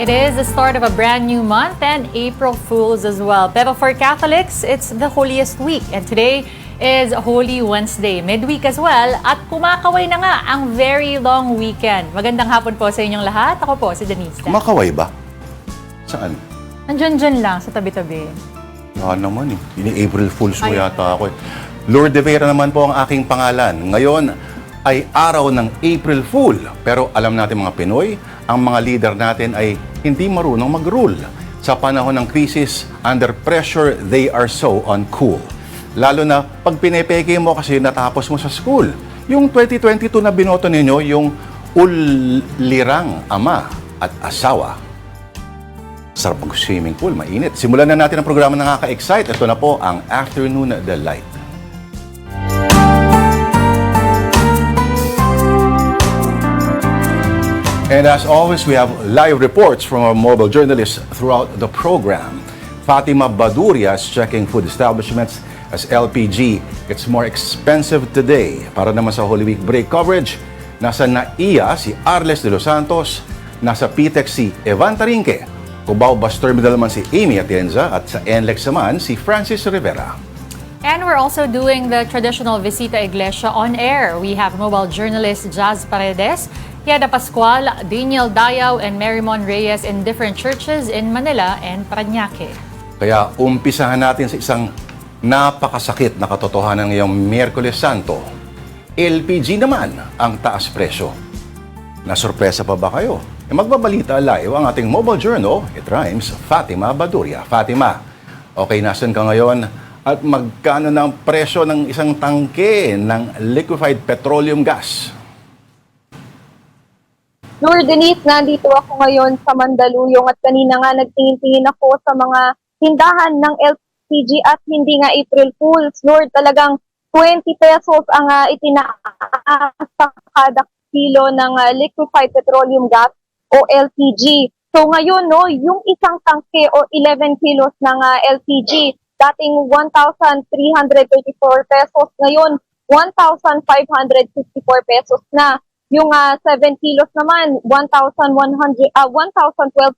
It is the start of a brand new month and April Fools as well. Pero for Catholics, it's the holiest week. And today is Holy Wednesday, midweek as well. At kumakaway na nga ang very long weekend. Magandang hapon po sa inyong lahat. Ako po si Denise. Kumakaway ba? Saan? Andyan lang sa tabi-tabi. Naman eh. Ini April Fools mo yata ako eh. Lord De Vera naman po ang aking pangalan. Ngayon ay araw ng April Fool. Pero alam natin mga Pinoy, ang mga leader natin ay hindi marunong mag-rule. Sa panahon ng krisis, under pressure, they are so uncool. Lalo na pag pinepeke mo kasi natapos mo sa school. Yung 2022 na binoto ninyo, yung ulirang ama at asawa. Sarap mag-swimming pool, mainit. Simulan na natin ang programa na nakaka-excite. Ito na po ang Afternoon Delight. And as always, we have live reports from our mobile journalists throughout the program. Fatima Baduria is checking food establishments as LPG gets more expensive today. Para naman sa Holy Week break coverage, nasa NAIA si Arles de los Santos, nasa PTEC si Evan Tarinque, Cubao Bus Terminal naman si Amy Atienza at sa NLEX naman si Francis Rivera. And we're also doing the traditional Visita Iglesia on air. We have mobile journalist Jazz Paredes, Yeda Pascual, Daniel Dayaw, and Marymon Reyes in different churches in Manila and Parañaque. Kaya umpisahan natin sa isang napakasakit na katotohanan ngayong Miyerkules Santo. LPG naman ang taas presyo. Nasurpresa pa ba kayo? Magbabalita live ang ating mobile journal, It Rhymes, Fatima Baduria. Fatima, okay, nasan ka ngayon? At magkano na ang presyo ng isang tangke ng liquefied petroleum gas? Lord Denise, nandito ako ngayon sa Mandaluyong at kanina nga nagtingin-tingin ako sa mga tindahan ng LPG at hindi nga April Fools. Lord, talagang 20 pesos ang itinaas sa kada kilo ng liquefied petroleum gas o LPG. So ngayon, no, yung isang tangke o 11 kilos ng LPG, dating 1,334 pesos, ngayon 1,564 pesos na. Yung 7 kilos naman, 1,012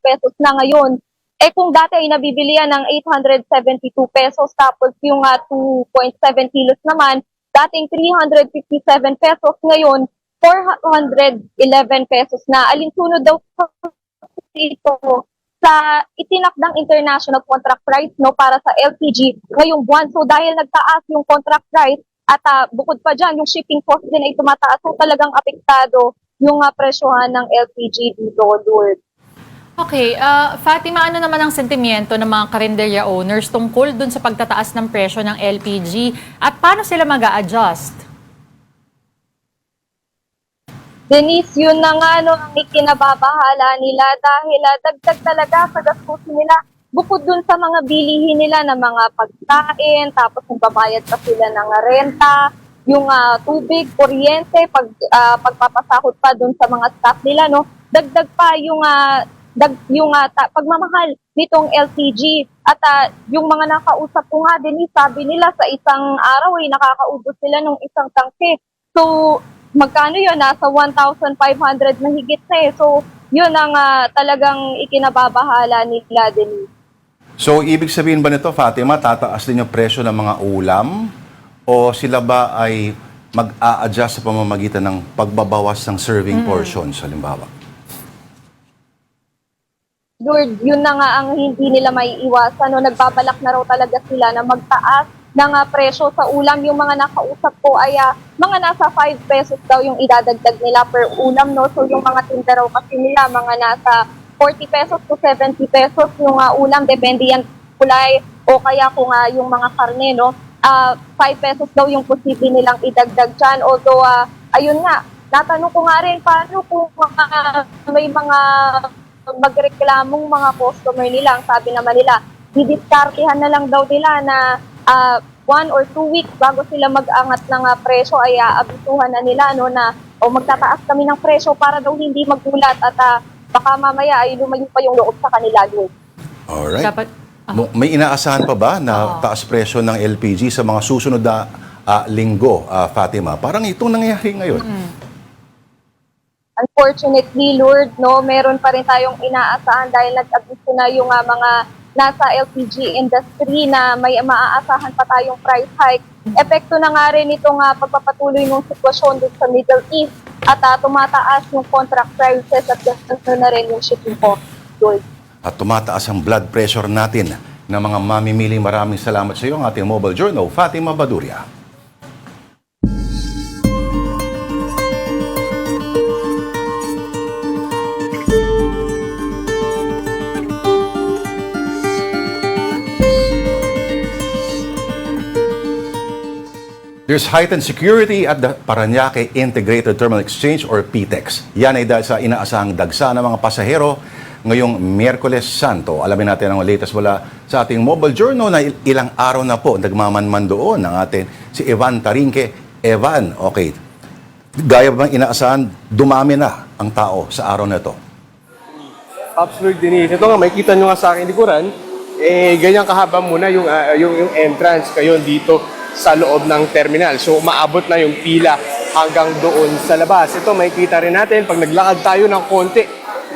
pesos na ngayon. Eh kung dati ay nabibilihan ng 872 pesos, tapos yung 2.7 kilos naman, dating 357 pesos, ngayon 411 pesos na. Alinsunod daw ito sa itinakdang international contract price no para sa LPG ngayong buwan. So dahil nagtaas yung contract price, at bukod pa dyan, yung shipping cost din ay tumataas. So talagang apektado yung presyohan ng LPG dito, Lord. Okay, Fatima, ano naman ang sentimiento ng mga karinderya owners tungkol dun sa pagtataas ng presyo ng LPG at paano sila mag-a-adjust? Denise, yun na nga no, ang ikinababahala nila dahil dagdag talaga sa gastusin nila. Bukod dun sa mga bilihin nila na mga pagkain, tapos magbabayad pa sila ng renta, yung tubig, kuryente, pagpapasahod pa dun sa mga staff nila, no? Dagdag pa yung pagmamahal nitong LPG. At yung mga nakausap ko nga din, sabi nila sa isang araw ay nakakaubos sila ng isang tangke. So, magkano yun? Nasa 1,500 na higit na eh. So, yun ang talagang ikinababahala nila din. So, ibig sabihin ba nito, Fatima, tataas din yung presyo ng mga ulam? O sila ba ay mag-a-adjust sa pamamagitan ng pagbabawas ng serving portions, halimbawa? Lord, yun na nga ang hindi nila may iwasan. No? Nagbabalak na raw talaga sila na magtaas ng presyo sa ulam. Yung mga nakausap ko ay mga nasa 5 pesos daw yung idadagdag nila per ulam. No? So, yung mga tinda raw kasi nila, mga nasa 40 pesos to 70 pesos yung ulam, depende yan kulay o kaya kung yung mga karne, no? 5 pesos daw yung posible nilang idagdag dyan. Although, ayun nga, natanong ko nga rin, paano kung may mga magreklamong mga customer nila, ang sabi naman nila, didiskartihan na lang daw nila na 1 or 2 weeks bago sila mag-angat ng presyo ay abisuhan na nila, no, na magtataas kami ng presyo para daw hindi magulat at baka mamaya ay lumayo pa yung loob sa kanila. Alright. May inaasahan pa ba na taas presyo ng LPG sa mga susunod na linggo, Fatima? Parang itong nangyayari ngayon. unfortunately, Lord, no, meron pa rin tayong inaasahan dahil nag-abiso na yung mga nasa LPG industry na may maaasahan pa tayong price hike. Epekto na nga rin itong pagpapatuloy ng sitwasyon dito sa Middle East at tumataas yung contract prices at ganoon na rin yung shipping cost, Lord. At tumataas ang blood pressure natin ng mga mamimili. Maraming salamat sa iyo, ang ating mobile journal, Fatima Baduria. There's heightened security at the Parañaque Integrated Terminal Exchange or PTEX. Yan ay dahil sa inaasahang dagsa ng mga pasahero ngayong Miyerkules Santo. Alamin natin ang latest mula sa ating mobile journal na ilang araw na po nagmamanman doon ng atin si Evan Tarinque. Evan, okay. Gaya bang inaasahan, dumami na ang tao sa araw na ito? Absolutely, Denise. Ito nga, makikita nyo nga sa akin likuran, ganyan kahaba muna yung entrance kayo dito sa loob ng terminal. So, umaabot na yung pila hanggang doon sa labas. Ito, makikita rin natin, pag naglakad tayo ng konti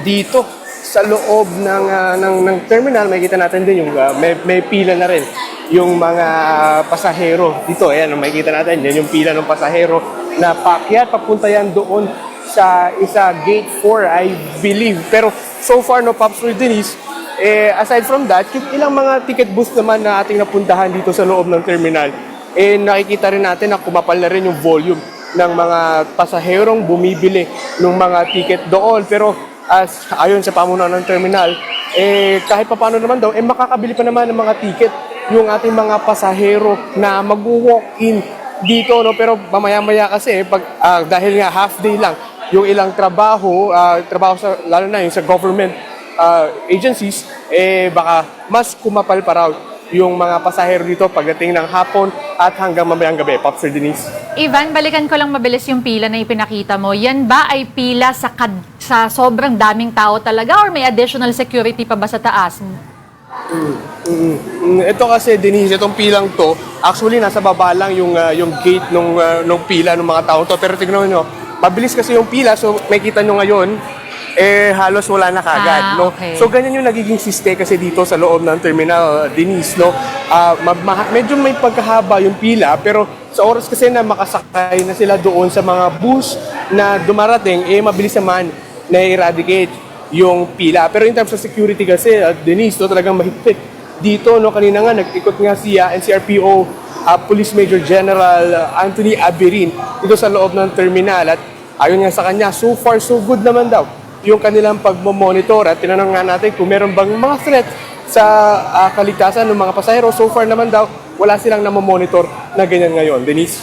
dito sa loob ng terminal, makikita natin din yung may pila na rin yung mga pasahero dito. Ayan, makikita natin, yan yung pila ng pasahero na paakyat, papunta yan doon sa gate 4, I believe. Pero so far, no, Pops Roy Denise, aside from that, yung ilang mga ticket booths naman na ating napuntahan dito sa loob ng terminal, nakikita rin natin na kumapal na rin yung volume ng mga pasaherong bumibili ng mga ticket doon. Pero ayon sa pamunuan ng terminal, kahit pa paano naman daw, makakabili pa naman ng mga ticket yung ating mga pasahero na mag-walk-in dito. No? Pero mamaya-maya kasi, dahil nga half day lang, yung ilang trabaho sa, lalo na yung sa government agencies, baka mas kumapal pa raw yung mga pasahero dito pagdating ng hapon at hanggang mamayang gabi. Pops Sir Denise. Ivan, balikan ko lang mabilis yung pila na ipinakita mo. Yan ba ay pila sa sobrang daming tao talaga or may additional security pa ba sa taas? Ito kasi, Denise, itong pilang to, actually nasa baba lang yung gate nung pila ng mga tao to. Pero tignan nyo, mabilis kasi yung pila, so makita nyo ngayon, halos wala na kagad, no? Okay. So ganyan yung nagiging siste kasi dito sa loob ng terminal, Denise, no? Medyo may pagkahaba yung pila, pero sa oras kasi na makasakay na sila doon sa mga bus na dumarating, mabilis naman na eradicate yung pila. Pero in terms of security kasi, Denise, no, talagang mahigpit dito, no? Kanina nga, nag-ikot nga si NCRPO Police Major General Anthony Aberin dito sa loob ng terminal, at ayon nga sa kanya, so far so good naman daw yung kanilang pagmomonitor. At tinanong nga natin kung meron bang mga threat sa kaligtasan ng mga pasahero. So far naman daw, wala silang namomonitor na ganyan ngayon. Denise?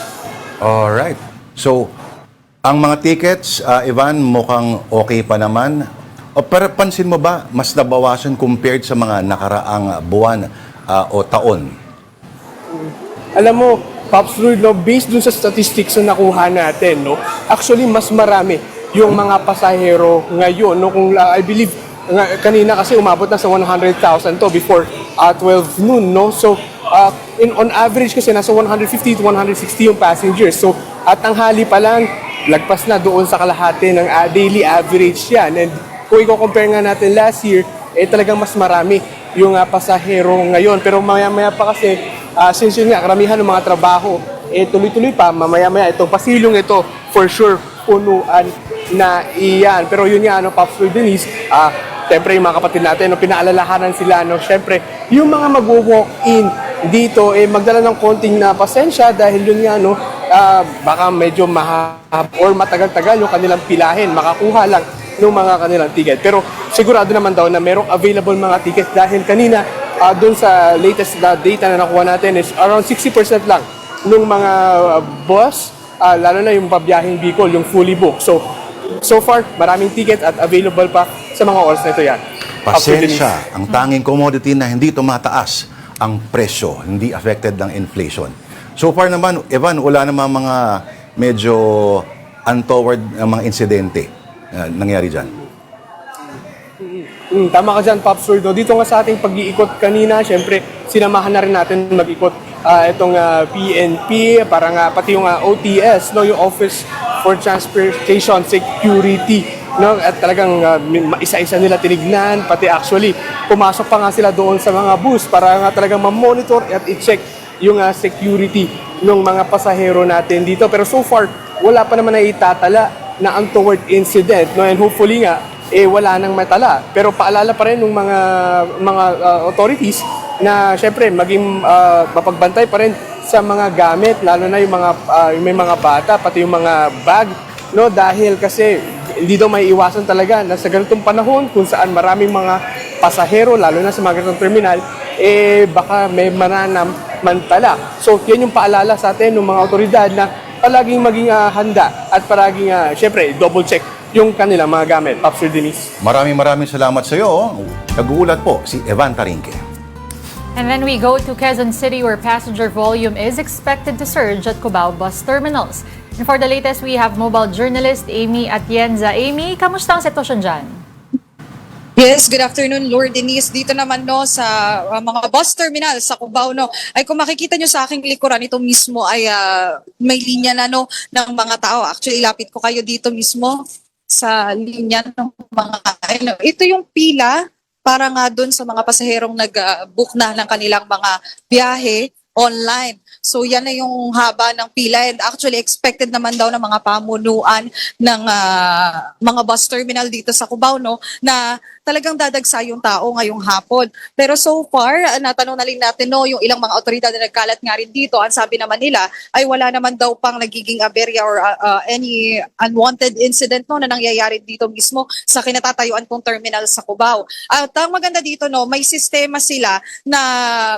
Alright. So, ang mga tickets, Ivan, mukhang okay pa naman. Pero pansin mo ba, mas nabawasan compared sa mga nakaraang buwan o taon? Alam mo, Pops Roy, no, based dun sa statistics na nakuha natin, no, actually mas marami yung mga pasahero ngayon, no, kung I believe kanina kasi umabot na sa 100,000 to before 12 noon, no. So on average kasi nasa 150 to 160 yung passengers. So at tanghali pa lang lagpas na doon sa kalahati ng daily average yan. And kung i-compare nga natin last year, talagang mas marami yung pasahero ngayon. Pero maya-maya pa kasi since yun nga karamihan ng mga trabaho tuloy-tuloy pa, mamaya-maya itong pasilong ito for sure punuan na iyan. Pero yun nga, Pops Roy Denise, siyempre yung mga kapatid natin, pinaalalahanan sila, siyempre yung mga mag-walk-in dito, magdala ng konting na pasensya dahil yun nga, baka medyo mahab or matagal-tagal yung kanilang pilahin, makakuha lang ng mga kanilang ticket. Pero sigurado naman daw na merong available mga tickets dahil kanina, dun sa latest na data na nakuha natin is around 60% lang ng mga bus, lalo na yung pabiyahing Bicol, yung fully booked. So far, maraming ticket at available pa sa mga oras na ito yan. Pasensya, ang tanging commodity na hindi tumataas ang presyo, hindi affected ng inflation. So far naman, Evan, wala naman mga medyo untoward mga insidente nangyari dyan. Tama ka dyan, Pops Roy. Dito nga sa ating pag-iikot kanina, syempre, sinamahan na rin natin mag-ikot itong PNP, parang pati yung OTS, yung Office for transportation security. No? At talagang isa-isa nila tinignan, pati actually pumasok pa nga sila doon sa mga bus para nga talagang ma-monitor at i-check yung security ng mga pasahero natin dito. Pero so far, wala pa naman na itatala na untoward incident. No? And hopefully nga, wala nang matala. Pero paalala pa rin ng mga authorities na syempre maging mapagbantay pa rin sa mga gamit, lalo na yung may mga bata, pati yung mga bag, no? Dahil kasi hindi daw may iwasan talaga na sa ganitong panahon kung saan maraming mga pasahero, lalo na sa mga ganitong terminal, baka may mananamantala. So, yan yung paalala sa atin ng mga otoridad na palaging maging handa at palaging, syempre, double check yung kanilang mga gamit. Pops Sir Denise. Maraming salamat sa iyo. Nag-uulat po si Evan Tarinque. And then we go to Quezon City where passenger volume is expected to surge at Cubao bus terminals. And for the latest, we have mobile journalist Amy Atienza. Amy, kamusta ang sitwasyon dyan? Yes, good afternoon, Lord Denise. Dito naman no sa mga bus terminal sa Cubao no. Ay kung makikita nyo sa aking likuran, ito mismo ay may linya na no ng mga tao. Actually, lapit ko kayo dito mismo sa linya ng mga ito yung pila para nga doon sa mga pasaherong nag-book na ng kanilang mga biyahe online. So yan na yung haba ng pila and actually expected naman daw ng mga pamunuan ng mga bus terminal dito sa Cubao no na talagang dadagsa yung tao ngayong hapon. Pero so far, natanong na rin natin no, yung ilang mga otoridad na nagkalat nga rin dito, ang sabi naman nila ay wala naman daw pang nagiging aberya or any unwanted incident no na nangyayari dito mismo sa kinatatayuan kong terminal sa Cubao. At ang maganda dito no, may sistema sila na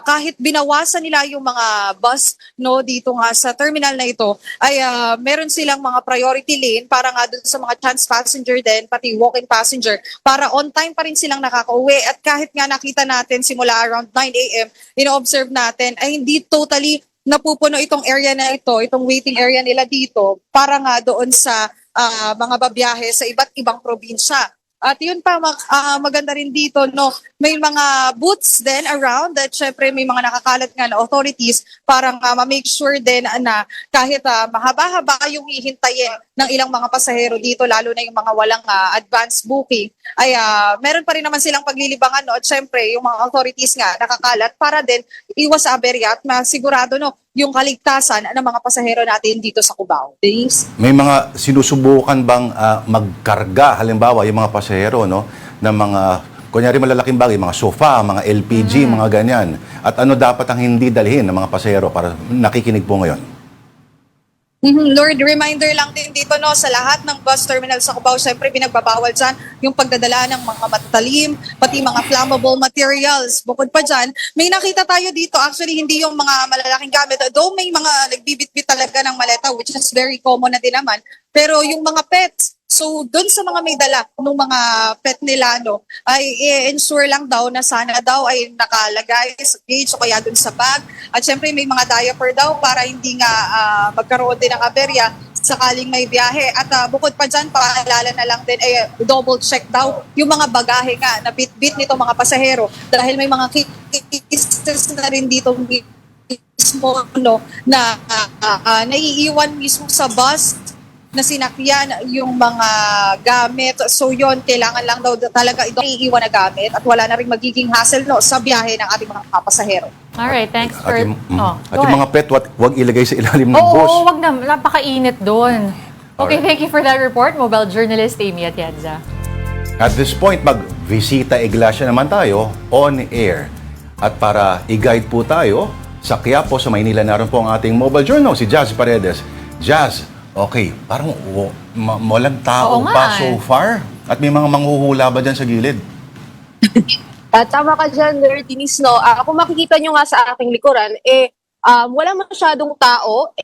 kahit binawasan nila yung mga bus no dito nga sa terminal na ito ay meron silang mga priority lane para nga dun sa mga chance passenger din pati walking passenger para on time pa rin silang nakakauwi at kahit nga nakita natin simula around 9 a.m. ino-observe natin ay hindi totally napupuno itong area na ito, itong waiting area nila dito para nga doon sa mga babiyahe sa iba't ibang probinsya. At yun pa, maganda rin dito, no, may mga booths din around at syempre may mga nakakalat nga na authorities para ma-make sure din na kahit mahaba-haba yung hihintayin ng ilang mga pasahero dito, lalo na yung mga walang advance booking, ay meron pa rin naman silang paglilibangan, no, at syempre yung mga authorities nga nakakalat para din iwas sa aberya at masigurado, no, yung kaligtasan ng mga pasahero natin dito sa Cubao. Denise? May mga sinusubukan bang magkarga, halimbawa, yung mga pasahero, no, ng mga, kunyari malalaking bagay, mga sofa, mga LPG, mga ganyan. At ano dapat ang hindi dalhin ng mga pasahero para nakikinig po ngayon? Lord, reminder lang din dito no sa lahat ng bus terminal sa Cubao, syempre pinagbabawal dyan yung pagdadala ng mga matatalim, pati mga flammable materials. Bukod pa dyan, may nakita tayo dito, actually hindi yung mga malalaking gamit, though may mga nagbibitbit talaga ng maleta, which is very common na din naman, pero yung mga pets, so doon sa mga may dala ng mga pet nila no, ay i-ensure lang daw na sana daw ay nakalagay sa cage o kaya doon sa bag. At syempre may mga diaper daw para hindi nga magkaroon din ng aberya sakaling may biyahe. At bukod pa dyan, paalala na lang din, double check daw yung mga bagahe nga na bit-bit nitong mga pasahero dahil may mga cases na rin dito mismo no, na naiiwan mismo sa bus na sinakyan yung mga gamit. So yon kailangan lang daw talaga ito iiwan na gamit at wala na rin magiging hassle no sa biyahe ng ating mga pasahero. Alright, thanks for... At yung mga pet, wag ilagay sa ilalim ng bus. Oo, wag na. Napakainit doon. Okay, thank you for that report, mobile journalist Amy Atienza. At this point, mag-visita Iglesia naman tayo on air. At para i-guide po tayo sa Quiapo, sa Maynila, naroon po ang ating mobile journal, si Jazz Paredes. Jazz, okay, parang walang tao pa so far. At may mga manghuhula ba dyan sa gilid? Tama ka dyan, Lord Denise, no? Kung makikita nyo nga sa aking likuran, wala masyadong tao,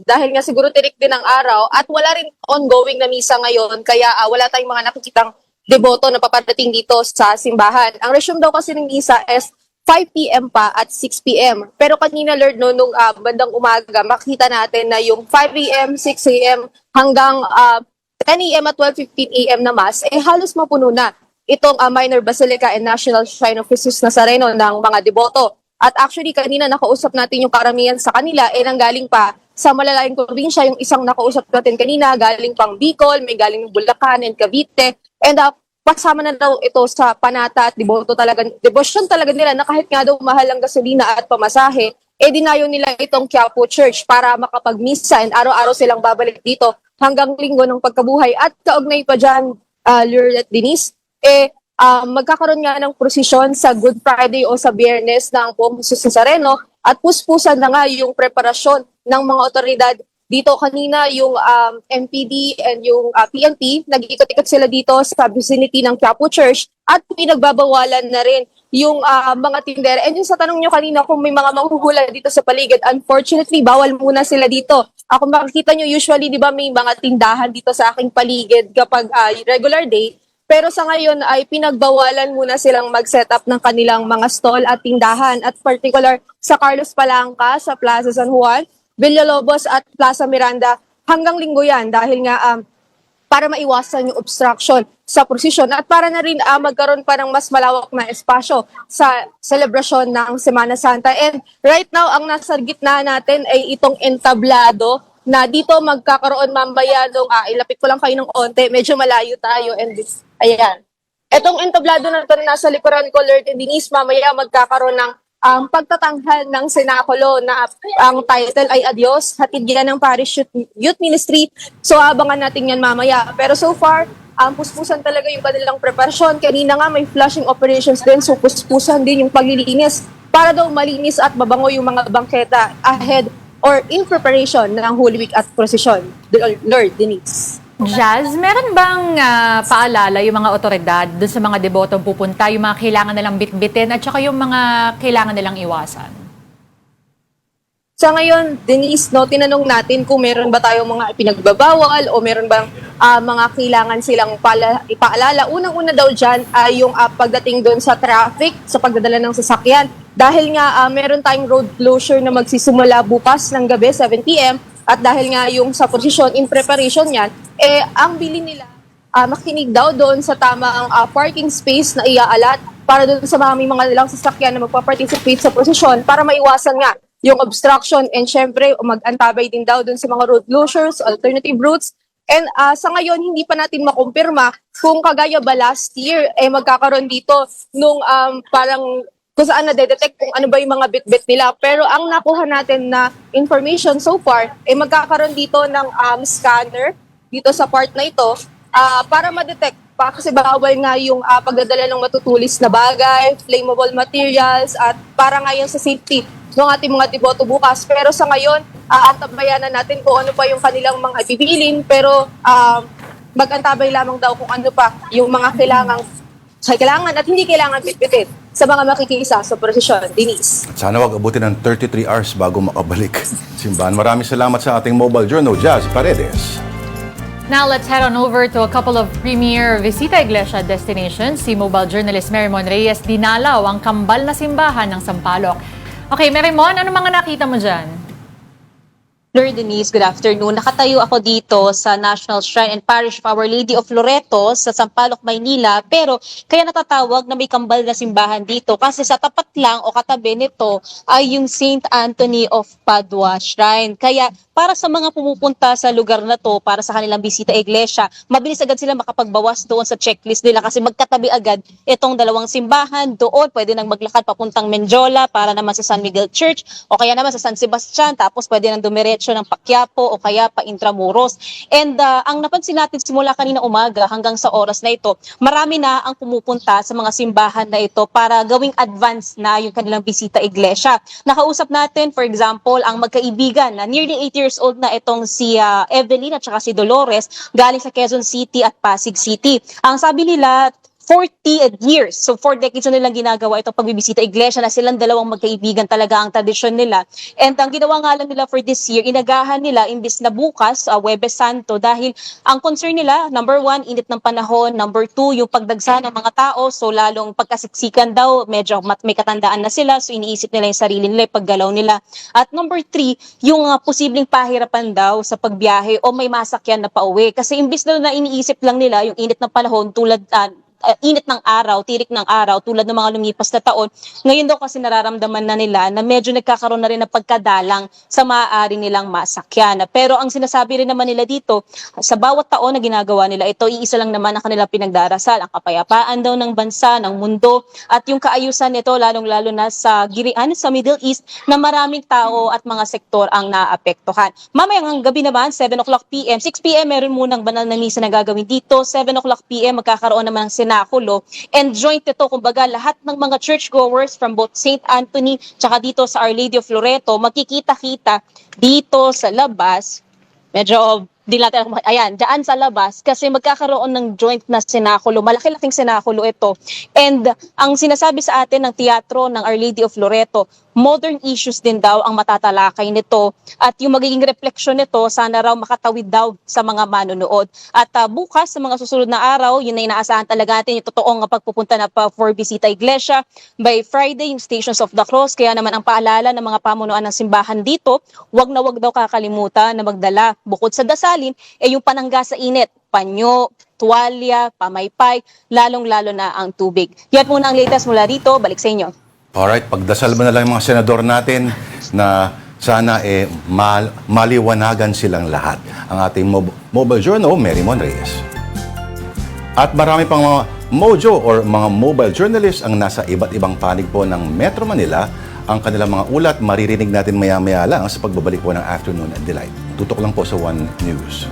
dahil nga siguro tirik din ang araw, at wala rin ongoing na misa ngayon, kaya wala tayong mga nakikitang deboto na paparating dito sa simbahan. Ang resume daw kasi ng misa is 5 p.m. pa at 6 p.m. Pero kanina, Lord, no, nung bandang umaga, makikita natin na yung 5 a.m., 6 a.m. hanggang 10 a.m. at 12:15 a.m. na Mass, halos mapuno na itong Minor Basilica and National Shrine of Jesus Nazareno ng mga deboto. At actually, kanina nakausap natin yung karamihan sa kanila, nanggaling pa sa malalayong probinsya. Yung isang nakausap natin kanina, galing pang Bicol, may galing ng Bulacan and Cavite. And pasama na daw ito sa panata at devotion talaga nila na kahit nga daw mahal ang gasolina at pamasahe, dinayo nila itong Quiapo Church para makapagmisa and araw-araw silang babalik dito hanggang linggo ng pagkabuhay. At kaugnay pa dyan, Lourdes at Denise, magkakaroon nga ng prosesyon sa Good Friday o sa Biyernes ng Poong Jesus Nazareno at puspusan na nga yung preparasyon ng mga otoridad. Dito kanina yung MPD and yung PNP, nag-ikot-ikot sila dito sa vicinity ng Quiapo Church at pinagbabawalan na rin yung mga tindera. And yung sa tanong nyo kanina kung may mga manghuhula dito sa paligid, unfortunately, bawal muna sila dito. Kung makikita nyo, usually, di ba, may mga tindahan dito sa aking paligid kapag regular day. Pero sa ngayon ay pinagbawalan muna silang mag-set up ng kanilang mga stall at tindahan. At particular sa Carlos Palanca, sa Plaza San Juan, Villalobos at Plaza Miranda hanggang linggo yan dahil nga para maiwasan yung obstruction sa prosesyon at para na rin magkaroon pa ng mas malawak na espasyo sa selebrasyon ng Semana Santa. And right now, ang nasa gitna natin ay itong entablado na dito magkakaroon mamaya nung ilapit ko lang kayo ng onte, medyo malayo tayo. And this, ayan. Etong entablado na ito na nasa likuran ko, Lord and Denise, mamaya magkakaroon ng pagtatanghal ng sinakulo na ang title ay Adios, hatid yan ng Parish Youth Ministry. So abangan natin yan mamaya. Pero so far, puspusan talaga yung kanilang preparasyon. Kanina nga may flushing operations din, so puspusan din yung paglilinis para daw malinis at mabango yung mga bangketa ahead or in preparation ng Holy Week at prosesyon. Lord, Denise. Jazz, meron bang paalala yung mga otoridad doon sa mga debotong pupunta, yung mga kailangan nilang bitbitin at saka yung mga kailangan nilang iwasan? Sa ngayon, Denise, tinanong natin kung meron ba tayong mga pinagbabawal o meron bang mga kailangan silang ipaalala. Unang-una daw dyan ay yung pagdating doon sa traffic, sa pagdadala ng sasakyan. Dahil nga meron tayong road closure na magsisimula bukas ng gabi, 7 p.m. At dahil nga yung sa posisyon, in preparation yan, ang bili nila, makinig daw doon sa tamang parking space na iaalat para doon sa mga nilang sasakyan na magpa-participate sa posisyon para maiwasan nga yung obstruction and syempre mag-antabay din daw doon sa mga road closures, alternative routes. And sa ngayon, hindi pa natin makumpirma kung kagaya ba last year, magkakaroon dito nung parang kung saan na-detect kung ano ba yung mga bit-bit nila. Pero ang nakuha natin na information so far, magkakaroon dito ng scanner dito sa part na ito para ma-detect pa kasi bawal nga yung pagdadala ng matutulis na bagay, flammable materials at para nga yan sa safety ng ating mga deboto bukas. Pero sa ngayon, antabayan na natin kung ano pa yung kanilang mga bibilin pero mag-antabay lamang daw kung ano pa yung mga kailangan at hindi kailangan bitbitin sa mga makikiisa sa prosesyon. Denise. Sana wag abutin ng 33 hours bago makabalik simbahan. Maraming salamat sa ating mobile journal, Jazz Paredes. Now let's head on over to a couple of premier Visita Iglesia destinations. Si mobile journalist Marimon Reyes dinalaw ang kambal na simbahan ng Sampaloc. Okay, Marimon, ano mga nakita mo dyan? Lord Denise, good afternoon. Nakatayo ako dito sa National Shrine and Parish of Our Lady of Loreto sa Sampaloc, Maynila. Pero kaya natatawag na may kambal na simbahan dito kasi sa tapat lang o katabi nito ay yung Saint Anthony of Padua Shrine. Kaya para sa mga pumupunta sa lugar na to, para sa kanilang bisita iglesia, mabilis agad sila makapagbawas doon sa checklist nila kasi magkatabi agad itong dalawang simbahan. Doon pwede nang maglakad papuntang Menjola para naman sa San Miguel Church o kaya naman sa San Sebastian, tapos pwede nang dumiretso ng Paquiapo o kaya pa Intramuros. And ang napansin natin simula kanina umaga hanggang sa oras na ito, marami na ang pumupunta sa mga simbahan na ito para gawing advance na yung kanilang bisita iglesia. Nakausap natin, for example, ang magkaibigan na nearly 8 years old na itong si Evelyn at saka si Dolores galing sa Quezon City at Pasig City. Ang sabi nila, 40 years. So 4 decades na nilang ginagawa itong pagbibisita iglesia na silang dalawang magkaibigan talaga ang tradisyon nila. And ang ginawa nga lang nila for this year, inagahan nila imbis na bukas, Huwebes Santo, dahil ang concern nila, number 1, init ng panahon, number 2, yung pagdagsa ng mga tao, so lalong pagkasiksikan daw, medyo may katandaan na sila, so iniisip nila yung sarili nila, yung paggalaw nila. At number 3, yung posibleng pahirapan daw sa pagbiyahe o may masakyan na pauwi. Kasi imbis na iniisip lang nila yung init ng panahon tulad init ng araw, tirik ng araw, tulad ng mga lumipas na taon. Ngayon daw kasi nararamdaman na nila na medyo nagkakaroon na rin ng pagkadalang sa maaari nilang masakyan. Pero ang sinasabi rin naman nila dito, sa bawat taon na ginagawa nila ito, iisa lang naman ang kanilang pinagdarasal, ang kapayapaan daw ng bansa, ng mundo, at yung kaayusan nito, lalong-lalo na sa girian sa Middle East, na maraming tao at mga sektor ang naapektuhan. Mamayang gabi naman, 7 o'clock p.m., 6 p.m. meron munang banal na misa na gagawin dito, 7 o'clock p.m. magkakaroon naman ng sinakulo, and joint ito, kumbaga lahat ng mga churchgoers from both St. Anthony tsaka dito sa Our Lady of Loreto, magkikita-kita dito sa labas. Medyo di natin, ayan, dyan sa labas, kasi magkakaroon ng joint na sinakulo. Malaki-laking sinakulo ito. And ang sinasabi sa atin ng teatro ng Our Lady of Loreto, modern issues din daw ang matatalakay nito. At yung magiging refleksyon nito, sana raw makatawid daw sa mga manonood. At bukas, sa mga susunod na araw, yun na inaasahan talaga natin yung totoong pagpupunta na for Visita Iglesia. By Friday, yung Stations of the Cross. Kaya naman ang paalala ng mga pamunuan ng simbahan dito, wag na wag daw kakalimutan na magdala. Bukod sa dasalin, yung panangga sa init, panyo, tuwalya, pamaypay, lalong-lalo na ang tubig. Yan muna ang latest mula dito. Balik sa inyo. Alright, pagdasal mo na lang yung mga senador natin na sana maliwanagan silang lahat. Ang ating mobile journal, Mary Mon Reyes. At marami pang mga mojo or mga mobile journalists ang nasa iba't ibang panig po ng Metro Manila. Ang kanilang mga ulat, maririnig natin maya-maya lang sa pagbabalik po ng Afternoon Delight. Tutok lang po sa One News.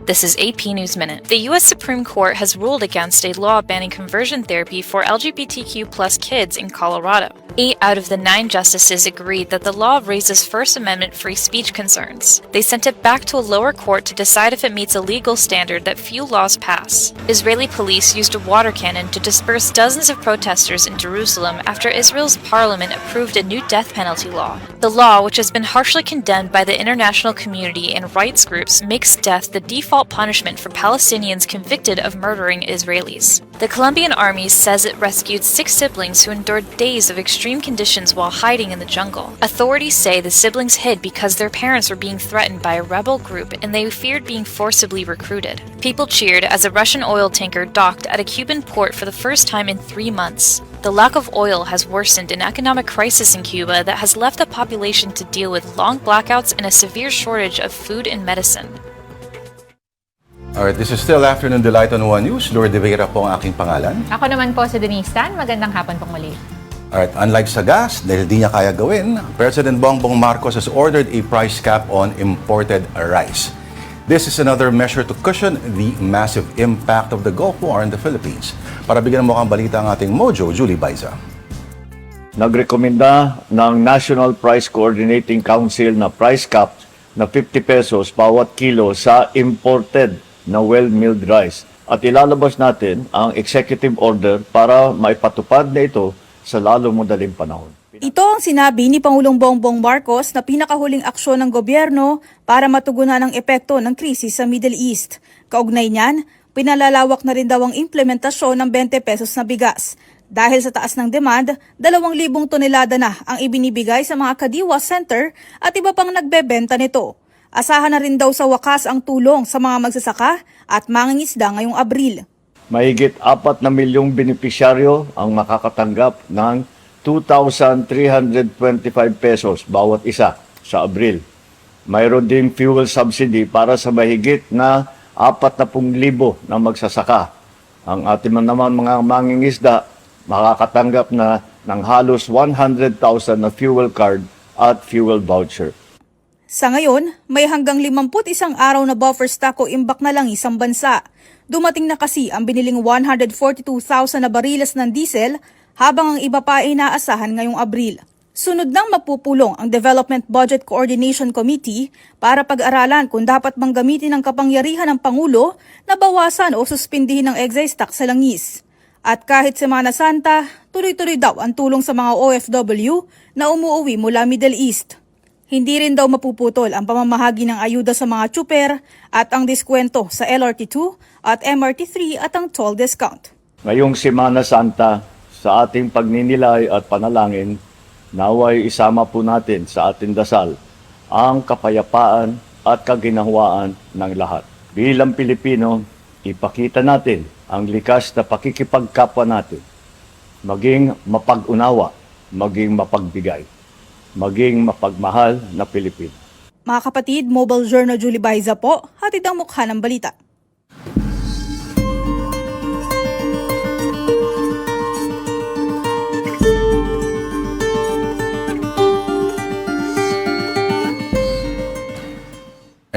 This is AP News Minute. The U.S. Supreme Court has ruled against a law banning conversion therapy for LGBTQ plus kids in Colorado. 8 out of the 9 justices agreed that the law raises First Amendment free speech concerns. They sent it back to a lower court to decide if it meets a legal standard that few laws pass. Israeli police used a water cannon to disperse dozens of protesters in Jerusalem after Israel's parliament approved a new death penalty law. The law, which has been harshly condemned by the international community and rights groups, makes death the default punishment for Palestinians convicted of murdering Israelis. The Colombian army says it rescued 6 siblings who endured days of extreme conditions while hiding in the jungle. Authorities say the siblings hid because their parents were being threatened by a rebel group and they feared being forcibly recruited. People cheered as a Russian oil tanker docked at a Cuban port for the first time in 3 months. The lack of oil has worsened an economic crisis in Cuba that has left the population to deal with long blackouts and a severe shortage of food and medicine. Alright, this is still Afternoon Delight on One News. Lourdes de Vera po ang aking pangalan. Ako naman po si Denise Tan. Magandang hapon pong muli. Alright, unlike sa gas, dahil di niya kaya gawin, President Bongbong Marcos has ordered a price cap on imported rice. This is another measure to cushion the massive impact of the Gulf War in the Philippines. Para bigyan mo kang balita ang ating Mojo, Julie Baiza. Nagrekomenda ng National Price Coordinating Council na price cap na 50 pesos bawat kilo sa imported na well-milled rice. At ilalabas natin ang executive order para maipatupad na ito sa lalong madaling panahon. Ito ang sinabi ni Pangulong Bongbong Marcos na pinakahuling aksyon ng gobyerno para matugunan ang epekto ng krisis sa Middle East. Kaugnay niyan, pinalalawak na rin daw ang implementasyon ng 20 pesos na bigas. Dahil sa taas ng demand, 2,000 tonelada na ang ibinibigay sa mga Kadiwa Center at iba pang nagbebenta nito. Asahan na rin daw sa wakas ang tulong sa mga magsasaka at mangingisda ngayong Abril. Mahigit 4 na milyong benepisyaryo ang makakatanggap ng 2,325 pesos bawat isa sa Abril. Mayroon ding fuel subsidy para sa mahigit na 40,000 na magsasaka. Ang ating naman mga mangingisda makakatanggap na ng halos 100,000 na fuel card at fuel voucher. Sa ngayon, may hanggang 51 araw na buffer stock o imbak na lang isang bansa. Dumating na kasi ang biniling 142,000 na bariles ng diesel habang ang iba pa ay inaasahan ngayong Abril. Sunod nang mapupulong ang Development Budget Coordination Committee para pag-aralan kung dapat bang gamitin ang kapangyarihan ng Pangulo na bawasan o suspindihin ang excise tax sa langis. At kahit Semana Santa, tuloy-tuloy daw ang tulong sa mga OFW na umuuwi mula Middle East. Hindi rin daw mapuputol ang pamamahagi ng ayuda sa mga tsuper at ang diskwento sa LRT2 at MRT3 at ang toll discount. Ngayong Semana Santa, sa ating pagninilay at panalangin, naway isama po natin sa ating dasal ang kapayapaan at kaginhawaan ng lahat. Bilang Pilipino, ipakita natin ang likas na pakikipagkapwa natin, maging mapag-unawa, maging mapagbigay, maging mapagmahal na Pilipino. Mga kapatid, Mobile Journal Julie Baiza po, hatid ang mukha ng balita.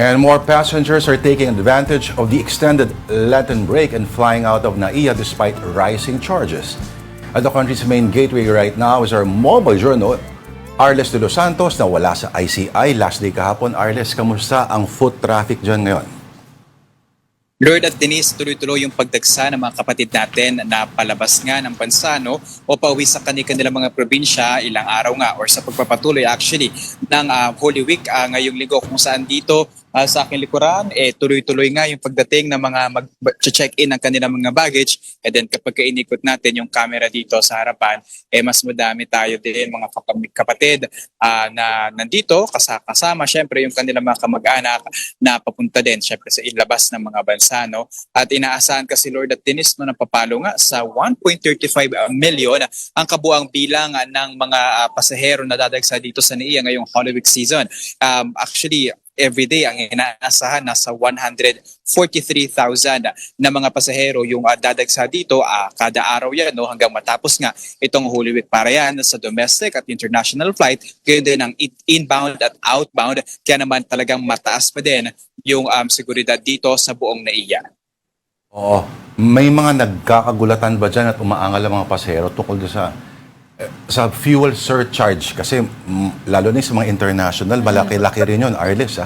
And more passengers are taking advantage of the extended Lenten break and flying out of NAIA despite rising charges. At the country's main gateway right now is our mobile journal, Arles de los Santos, na wala sa ICI. Last day kahapon. Arles, kamusta ang foot traffic dyan ngayon? Lord at Denise, tuloy-tuloy yung pagdagsa ng mga kapatid natin na palabas nga ng bansa o pauwi sa kanilang mga probinsya ilang araw nga or sa pagpapatuloy actually ng Holy Week ngayong linggo kung saan dito sa aking likuran, tuloy-tuloy nga yung pagdating ng mga mag-check-in ng kanilang mga baggage. And then kapag inikot natin yung camera dito sa harapan, mas madami tayo din mga kapatid na nandito kasama syempre yung kanilang mga kamag-anak na papunta din syempre sa ilabas ng mga bansa. At inaasahan kasi Lord at Denise napapalo nga sa 1.35 million ang kabuang bilang ng mga pasahero na dadagsa dito sa NAIA ngayong Holy Week season. Actually, everyday ang inaasahan nasa 143,000 na mga pasahero yung dadagsa dito kada araw yan hanggang matapos nga itong Holy Week para yan sa domestic at international flight, gayon din ang inbound at outbound, kaya naman talagang mataas pa din yung seguridad dito sa buong NAIA. Oo. May mga nagkakagulatan ba dyan at umaangal ang mga pasahero tungkol sa fuel surcharge? Kasi lalo na sa mga international, malaki-laki rin yun, Arles,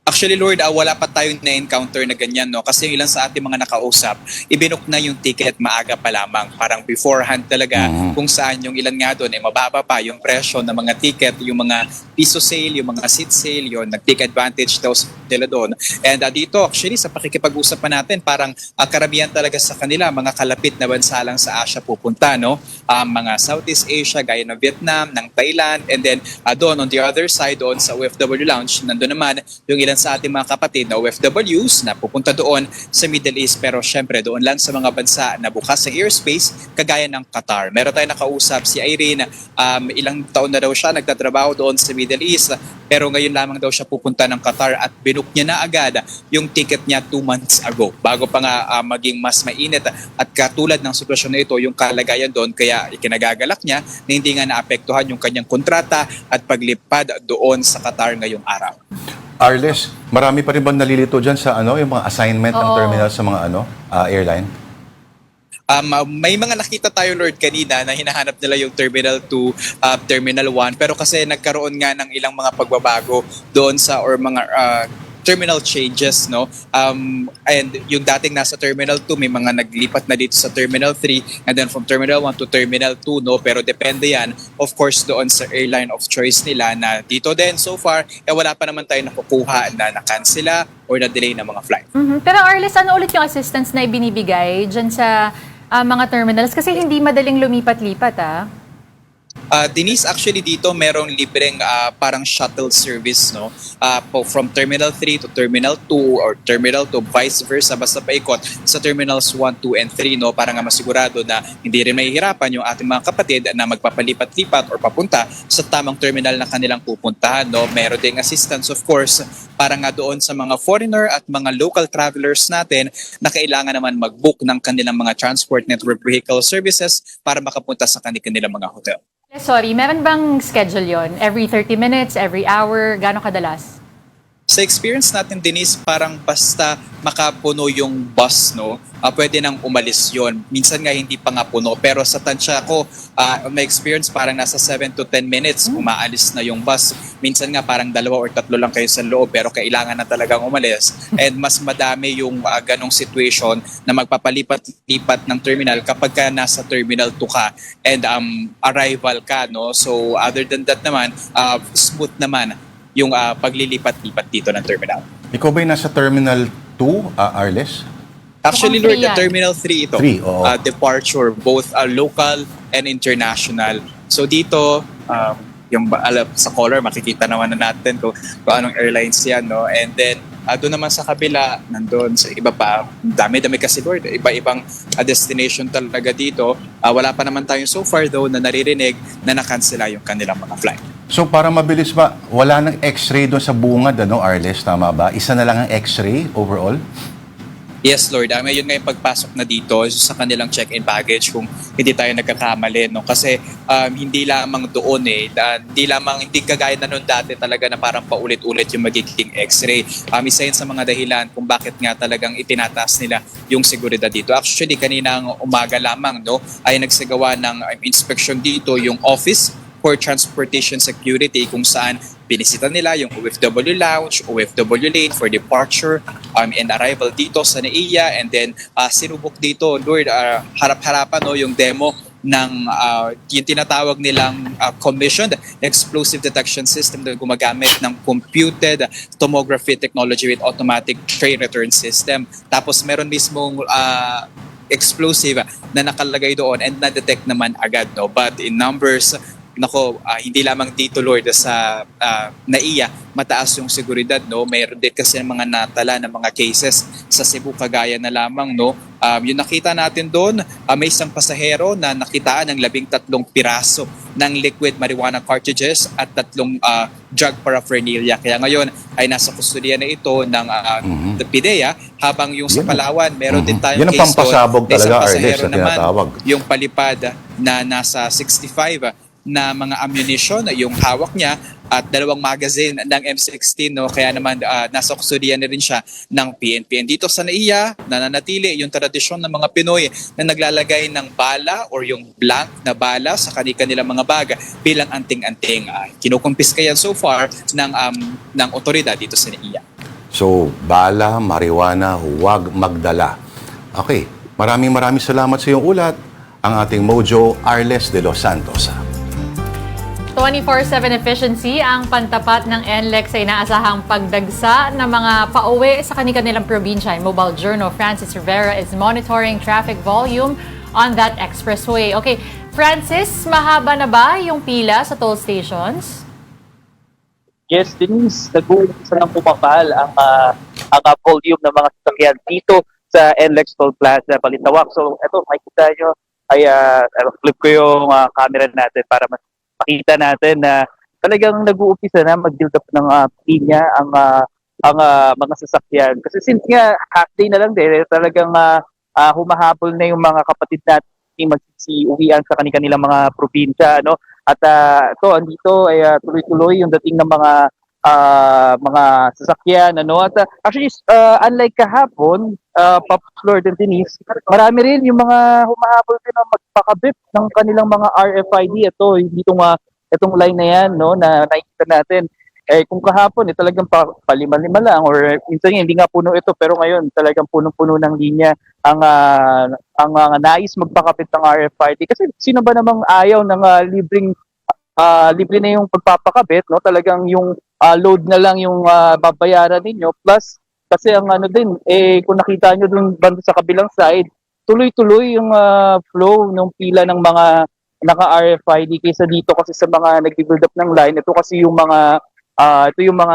Actually, Lord, wala pa tayong na-encounter na ganyan, Kasi yung ilan sa ating mga nakausap, ibinook na yung ticket maaga pa lamang. Parang beforehand talaga, kung saan yung ilan nga doon, mababa pa yung presyo ng mga ticket, yung mga piso sale, yung mga seat sale, yun, nag-take advantage daw sila doon. And dito, actually, sa pakikipag-usap pa natin, parang karamihan talaga sa kanila, mga kalapit na bansa lang sa Asia pupunta, mga Southeast Asia, gaya ng Vietnam, ng Thailand, and then doon, on the other side, doon sa OFW Lounge, nandun naman yung ilan sa ating mga kapatid na OFWs na pupunta doon sa Middle East, pero syempre doon lang sa mga bansa na bukas sa airspace kagaya ng Qatar. Meron tayong nakausap si Irene, ilang taon na daw siya nagtatrabaho doon sa Middle East, pero ngayon lamang daw siya pupunta ng Qatar at binook niya na agad yung ticket niya 2 months ago bago pa nga maging mas mainit at katulad ng sitwasyon na ito yung kalagayan doon, kaya ikinagagalak niya na hindi nga naapektuhan yung kanyang kontrata at paglipad doon sa Qatar ngayong araw. Arles, marami pa rin bang nalilito dyan sa yung mga assignment ng terminal sa mga airline? May mga nakita tayo, Lord, kanina na hinahanap nila yung Terminal 2, Terminal 1, pero kasi nagkaroon nga ng ilang mga pagbabago doon sa or mga terminal changes, and yung dating nasa Terminal 2, may mga naglipat na dito sa Terminal 3, and then from Terminal 1 to Terminal 2, pero depende yan, of course, doon sa airline of choice nila na dito din, so far, wala pa naman tayo nakukuha na nakansela or na-delay na mga flight. Pero Arles, ano ulit yung assistance na ibinibigay dyan sa mga terminals? Kasi hindi madaling lumipat-lipat, Denise, actually dito merong libreng parang shuttle service from Terminal 3 to Terminal 2 or Terminal 2 vice versa, basta paikot sa Terminals 1, 2, and 3 para nga masigurado na hindi rin mahihirapan yung ating mga kapatid na magpapalipat-lipat or papunta sa tamang terminal na kanilang pupuntahan. Meron ding assistance of course para nga doon sa mga foreigner at mga local travelers natin na kailangan naman mag-book ng kanilang mga transport network vehicle services para makapunta sa kanilang mga hotel. Sorry, meron bang schedule yon? Every 30 minutes, every hour, gaano kadalas? Sa experience natin, Denise, parang basta makapuno yung bus, no, pwede nang umalis yon. Minsan nga hindi pa nga puno, pero sa tansya ko, may experience parang nasa 7 to 10 minutes umaalis na yung bus. Minsan nga parang 2 or 3 lang kayo sa loob, pero kailangan na talagang umalis. And mas madami yung ganong situation na magpapalipat-lipat ng terminal kapag ka nasa terminal 2 ka and arrival ka, no. So other than that naman, smooth naman yung paglilipat-lipat dito ng terminal. Ikaw ba'y nasa Terminal 2, Arles? Actually, Mukhang Lord, the yan. Terminal 3 ito. 3, oo. Departure, both local and international. So dito, sa color, makikita naman na natin kung anong airlines yan, no? And then, doon naman sa kabila, nandun sa iba pa, dami-dami kasi, Lord, iba-ibang destination talaga dito. Wala pa naman tayong so far, though, na naririnig na nakansela yung kanilang mga flight. So para mabilis ba, wala nang x-ray doon sa bungad, Arles, tama ba? Isa na lang ang x-ray overall? Yes, Lord. Ngayon nga yung pagpasok na dito sa kanilang check-in baggage kung hindi tayo nagkakamali, no? Kasi hindi lamang doon hindi kagaya na noon dati talaga na parang paulit-ulit yung magiging x-ray. Isa yun sa mga dahilan kung bakit nga talagang itinataas nila yung seguridad dito. Actually, kaninang umaga lamang, no, ay nagsagawa ng inspection dito yung Office for Transportation Security kung saan binisita nila yung OFW Lounge, OFW Lane for departure and arrival dito sa NAIA, and then sinubok dito, Lord, harap-harapan, no, yung demo ng yung tinatawag nilang commissioned explosive detection system na gumagamit ng computed tomography technology with automatic tray return system. Tapos meron mismong explosive na nakalagay doon and na-detect naman agad, no? But in numbers, hindi lamang dito, Lord, sa NAIA, mataas yung seguridad, no? Mayroon din kasi mga natala ng mga cases sa Cebu, Cagayan na lamang, no? Yung nakita natin doon, may isang pasahero na nakitaan ng 13 piraso ng liquid marijuana cartridges at 3 drug paraphernalia. Kaya ngayon ay nasa kustodiya na ito ng PIDEA, habang yung sa Palawan, meron din tayong Yan ang case pampasabog doon na isang talaga, Arles, pasahero na tinatawag. yung palipad na nasa 65 na mga ammunition yung hawak niya at 2 magazine ng M16, no? Kaya naman nasa kustodiya na rin siya ng PNP. And dito sa NAIA, nananatili yung tradisyon ng mga Pinoy na naglalagay ng bala or yung blank na bala sa kanilang mga bag bilang anting-anting. Kinukumpiska yan so far ng otoridad dito sa NAIA. So, bala, marijuana, huwag magdala. Okay, maraming salamat sa iyong ulat. Ang ating Mojo, Arles de los Santos. 24/7 efficiency ang pantapat ng NLEX sa inaasahang pagdagsa ng mga pauwi sa kanilang probinsya. In Mobile Journal, Francis Rivera is monitoring traffic volume on that expressway. Okay, Francis, mahaba na ba yung pila sa toll stations? Yes, Denise, nag-uumpisa lang pumapal ang volume ng mga sasakyan dito sa NLEX Toll Plaza, Balintawak. So, eto, makikita nyo, flip ko yung camera natin para mas makita natin na talagang nag-uumpisa na mag-build up ng linya ang mga sasakyan. Kasi since nga half day na lang din, talagang humahabol na yung mga kapatid natin magsisiuwian sa kanilang mga probinsya, no? At andito ay tuloy-tuloy yung dating ng mga sasakyan, ano? At actually, unlike kahapon, Pops, Lord and Denise, marami rin yung mga humahabol din na magpakabit ng kanilang mga RFID. Ito, itong line na yan, no, na nakikita natin. Kung kahapon, talagang palima-lima lang, or minsan hindi nga puno ito, pero ngayon talagang punong-puno ng linya ang nais magpakabit ng RFID. Kasi sino ba namang ayaw ng libre na yung pagpapakabit, no? Talagang yung load na lang yung babayaran ninyo, plus kasi ang kung nakita nyo dun banda sa kabilang side, tuloy-tuloy yung flow ng pila ng mga naka-RFID kaysa dito kasi sa mga nag-build up ng line. Ito kasi yung mga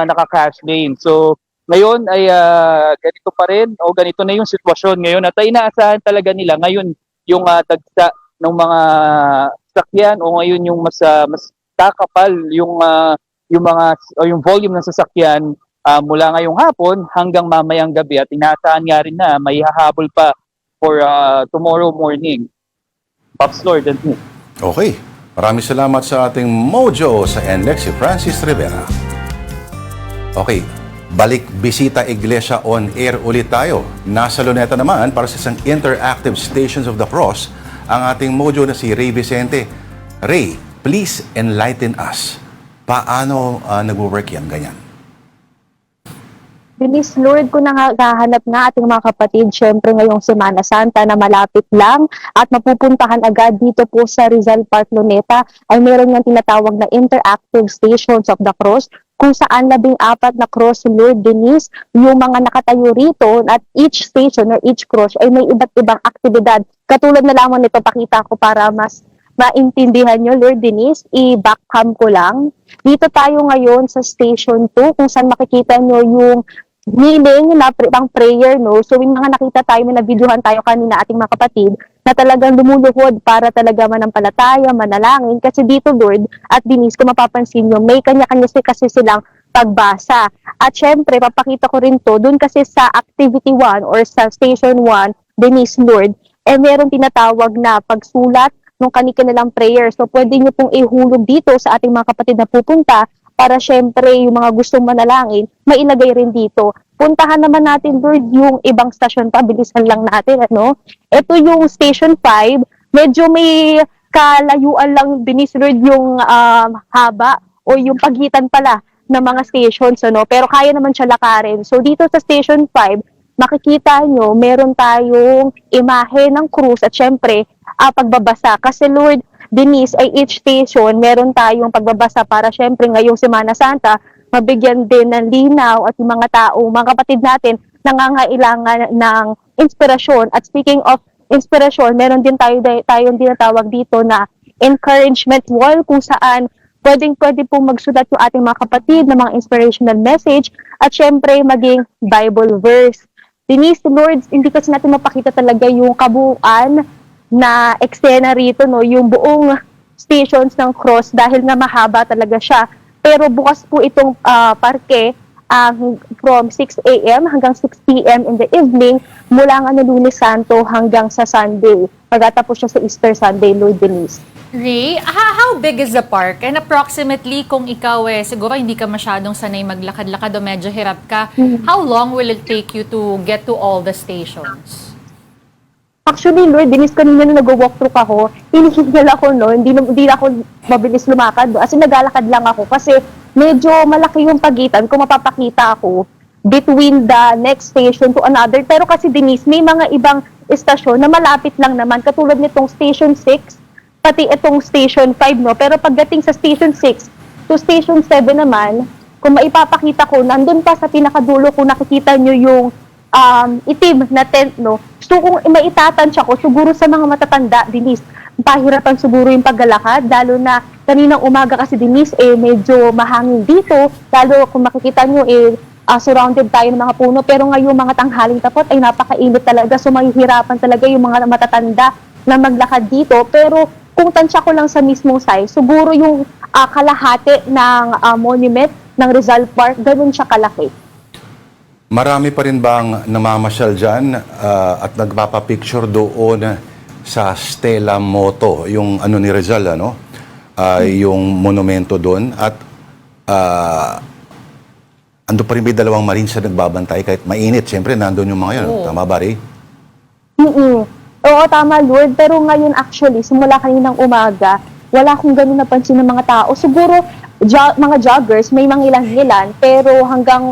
naka-cash lane. So ngayon ay ganito pa rin, o ganito na yung sitwasyon ngayon, at inaasahan talaga nila ngayon yung dagsa ng mga sasakyan, o ngayon yung mas kakapal yung volume ng sasakyan mula ngayong hapon hanggang mamayang gabi, at inaasahan nga rin na may hahabol pa for tomorrow morning. Pops, Lord and me. Okay, maraming salamat sa ating Mojo sa NLEX, si Francis Rivera. Okay, Balik Bisita Iglesia on air ulit tayo. Nasa Luneta naman para sa isang interactive Stations of the Cross ang ating mojo na si Ray Vicente. Ray, please enlighten us. Paano nag-work yan ganyan? Bilis, Lord, kung nanghahanap nga ating mga kapatid, syempre ngayong Semana Santa na malapit lang at mapupuntahan agad dito po sa Rizal Park, Luneta, ay meron nga tinatawag na Interactive Stations of the Cross, kung saan 14 na cross, Lord Denise, yung mga nakatayo rito at each station or each cross ay may iba't ibang aktibidad. Katulad na lamang nito, pakita ko para mas maintindihan nyo, Lord Denise, i-backcam ko lang. Dito tayo ngayon sa Station 2, kung saan makikita nyo yung kneeling na pang prayer, no? So, yung mga nakita tayo, may nabidyohan tayo kanina ating mga kapatid, na talagang lumuluhod para talaga manampalataya, manalangin. Kasi dito, Lord, at Denise, kung mapapansin nyo, may kanya-kanya kasi silang pagbasa. At syempre, papakita ko rin to, dun kasi sa Activity 1 or sa Station 1, Denise, Lord, meron tinatawag na pagsulat ng kanilang prayer. So, pwede nyo pong ihulog dito sa ating mga kapatid na pupunta para syempre yung mga gustong manalangin, mailagay rin dito. Puntahan naman natin, Lord, yung ibang stasyon pa. Bilisan lang natin, ano? Ito yung Station 5. Medyo may kalayuan lang, Denise, Lord, yung haba o yung pagitan pala ng mga stations, ano? Pero kaya naman siya lakarin. So, dito sa Station 5, makikita nyo, meron tayong imahe ng krus at syempre, pagbabasa. Kasi, Lord, Denise, ay each station, meron tayong pagbabasa para syempre ngayong Semana Santa, mabigyan din ng linaw at yung mga tao, mga kapatid natin, nangangailangan ng inspirasyon. At speaking of inspirasyon, meron din tayong dinatawag dito na encouragement wall kung saan pwede pong magsulat yung ating mga kapatid ng mga inspirational message at syempre maging Bible verse. Denise, Lord, hindi kasi natin mapakita talaga yung kabuuan na eksena rito, no, yung buong stations ng cross dahil nga mahaba talaga siya. Pero bukas po itong parke from 6 a.m. hanggang 6 p.m. in the evening mula nga ng Lunes Santo hanggang sa Sunday. Pagkatapos siya sa Easter Sunday, Lord Denise. Ray, how big is the park? And approximately, kung ikaw siguro hindi ka masyadong sanay maglakad-lakad o medyo hirap ka, how long will it take you to get to all the stations? Actually, Lord, Denise, kanina na nag-walkthrough ako, hinihingal ako, no? Hindi ako mabilis lumakad. As in, naglalakad lang ako kasi medyo malaki yung pagitan kung mapapakita ako between the next station to another. Pero kasi, Denise, may mga ibang estasyon na malapit lang naman, katulad nitong Station 6, pati itong Station 5, no? Pero pagdating sa Station 6 to Station 7 naman, kung maipapakita ko, nandun pa sa pinakadulo, kung nakikita nyo yung itim na tent, no? So, kung maitatansya ko, siguro sa mga matatanda, Denise, pahirapan siguro yung paglalakad, lalo na kaninang umaga kasi, Denise, medyo mahangin dito, lalo kung makikita nyo, surrounded tayo ng mga puno, pero ngayong mga tanghaling tapot ay napakainit talaga, so mahihirapan talaga yung mga matatanda na maglakad dito, pero kung tansya ko lang sa mismong size, siguro yung kalahati ng monument ng Rizal Park, ganun siya kalaki. Marami pa rin bang namamasyal dyan at nagpapapicture doon sa Stella Moto, yung ano ni Rizal, ano? Yung monumento doon. At ando pa rin may dalawang marines na nagbabantay kahit mainit. Siyempre, nandun yung mga yun. Oo. Tama ba, Ray? Oo, tama, Lord. Pero ngayon actually, simula kaninang umaga, wala akong ganun napansin ng mga tao. Siguro, mga joggers, may mga ilan-ilan, pero hanggang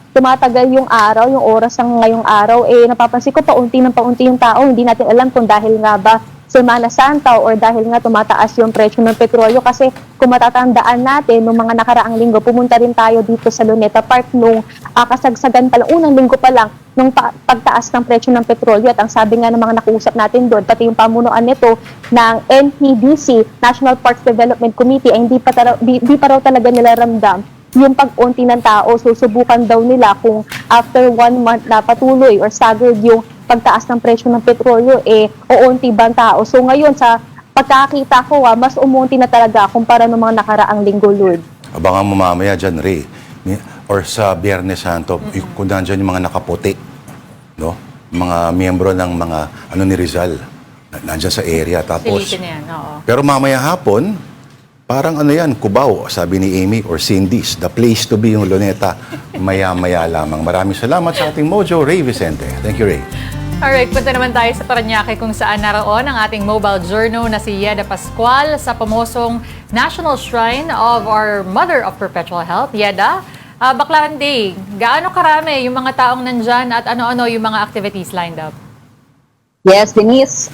tumatagal yung araw, yung oras ng ngayong araw, napapansin ko paunti yung tao. Hindi natin alam kung dahil nga ba Semana Santa or dahil nga tumataas yung presyo ng petrolyo. Kasi kung matatandaan natin, nung mga nakaraang linggo, pumunta rin tayo dito sa Luneta Park nung kasagsagan pa lang, unang linggo pa lang, nung pagtaas ng presyo ng petrolyo. At ang sabi nga ng mga nakuusap natin doon, pati yung pamunuan nito ng NPDC, National Parks Development Committee, ay hindi pa raw talaga nila ramdam yung pag-unti ng tao. Susubukan daw nila kung after 1 month na patuloy or staggered yung pagtaas ng presyo ng petrolyo, uunti ba ang tao? So ngayon, sa pagkakita ko, mas umunti na talaga kumpara ng mga nakaraang linggo, Lord. Abangan mo mamaya dyan, Ray. Or sa Biyernes Santo, kung nandyan yung mga nakaputi, no? Mga miyembro ng mga ni Rizal, nandyan sa area. Tapos, Silipin na yan, oo. pero mamaya hapon, Parang ano yan, Cubao, sabi ni Amy or Cindy's. The place to be yung Luneta, maya-maya lamang. Maraming salamat sa ating Mojo, Ray Vicente. Thank you, Ray. Alright, punta naman tayo sa Parañaque kung saan naroon ang ating mobile journo na si Yeda Pascual sa pamosong National Shrine of our Mother of Perpetual Health. Yeda, Baclaran Day, gaano karami yung mga taong nandyan at ano-ano yung mga activities lined up? Yes, Denise,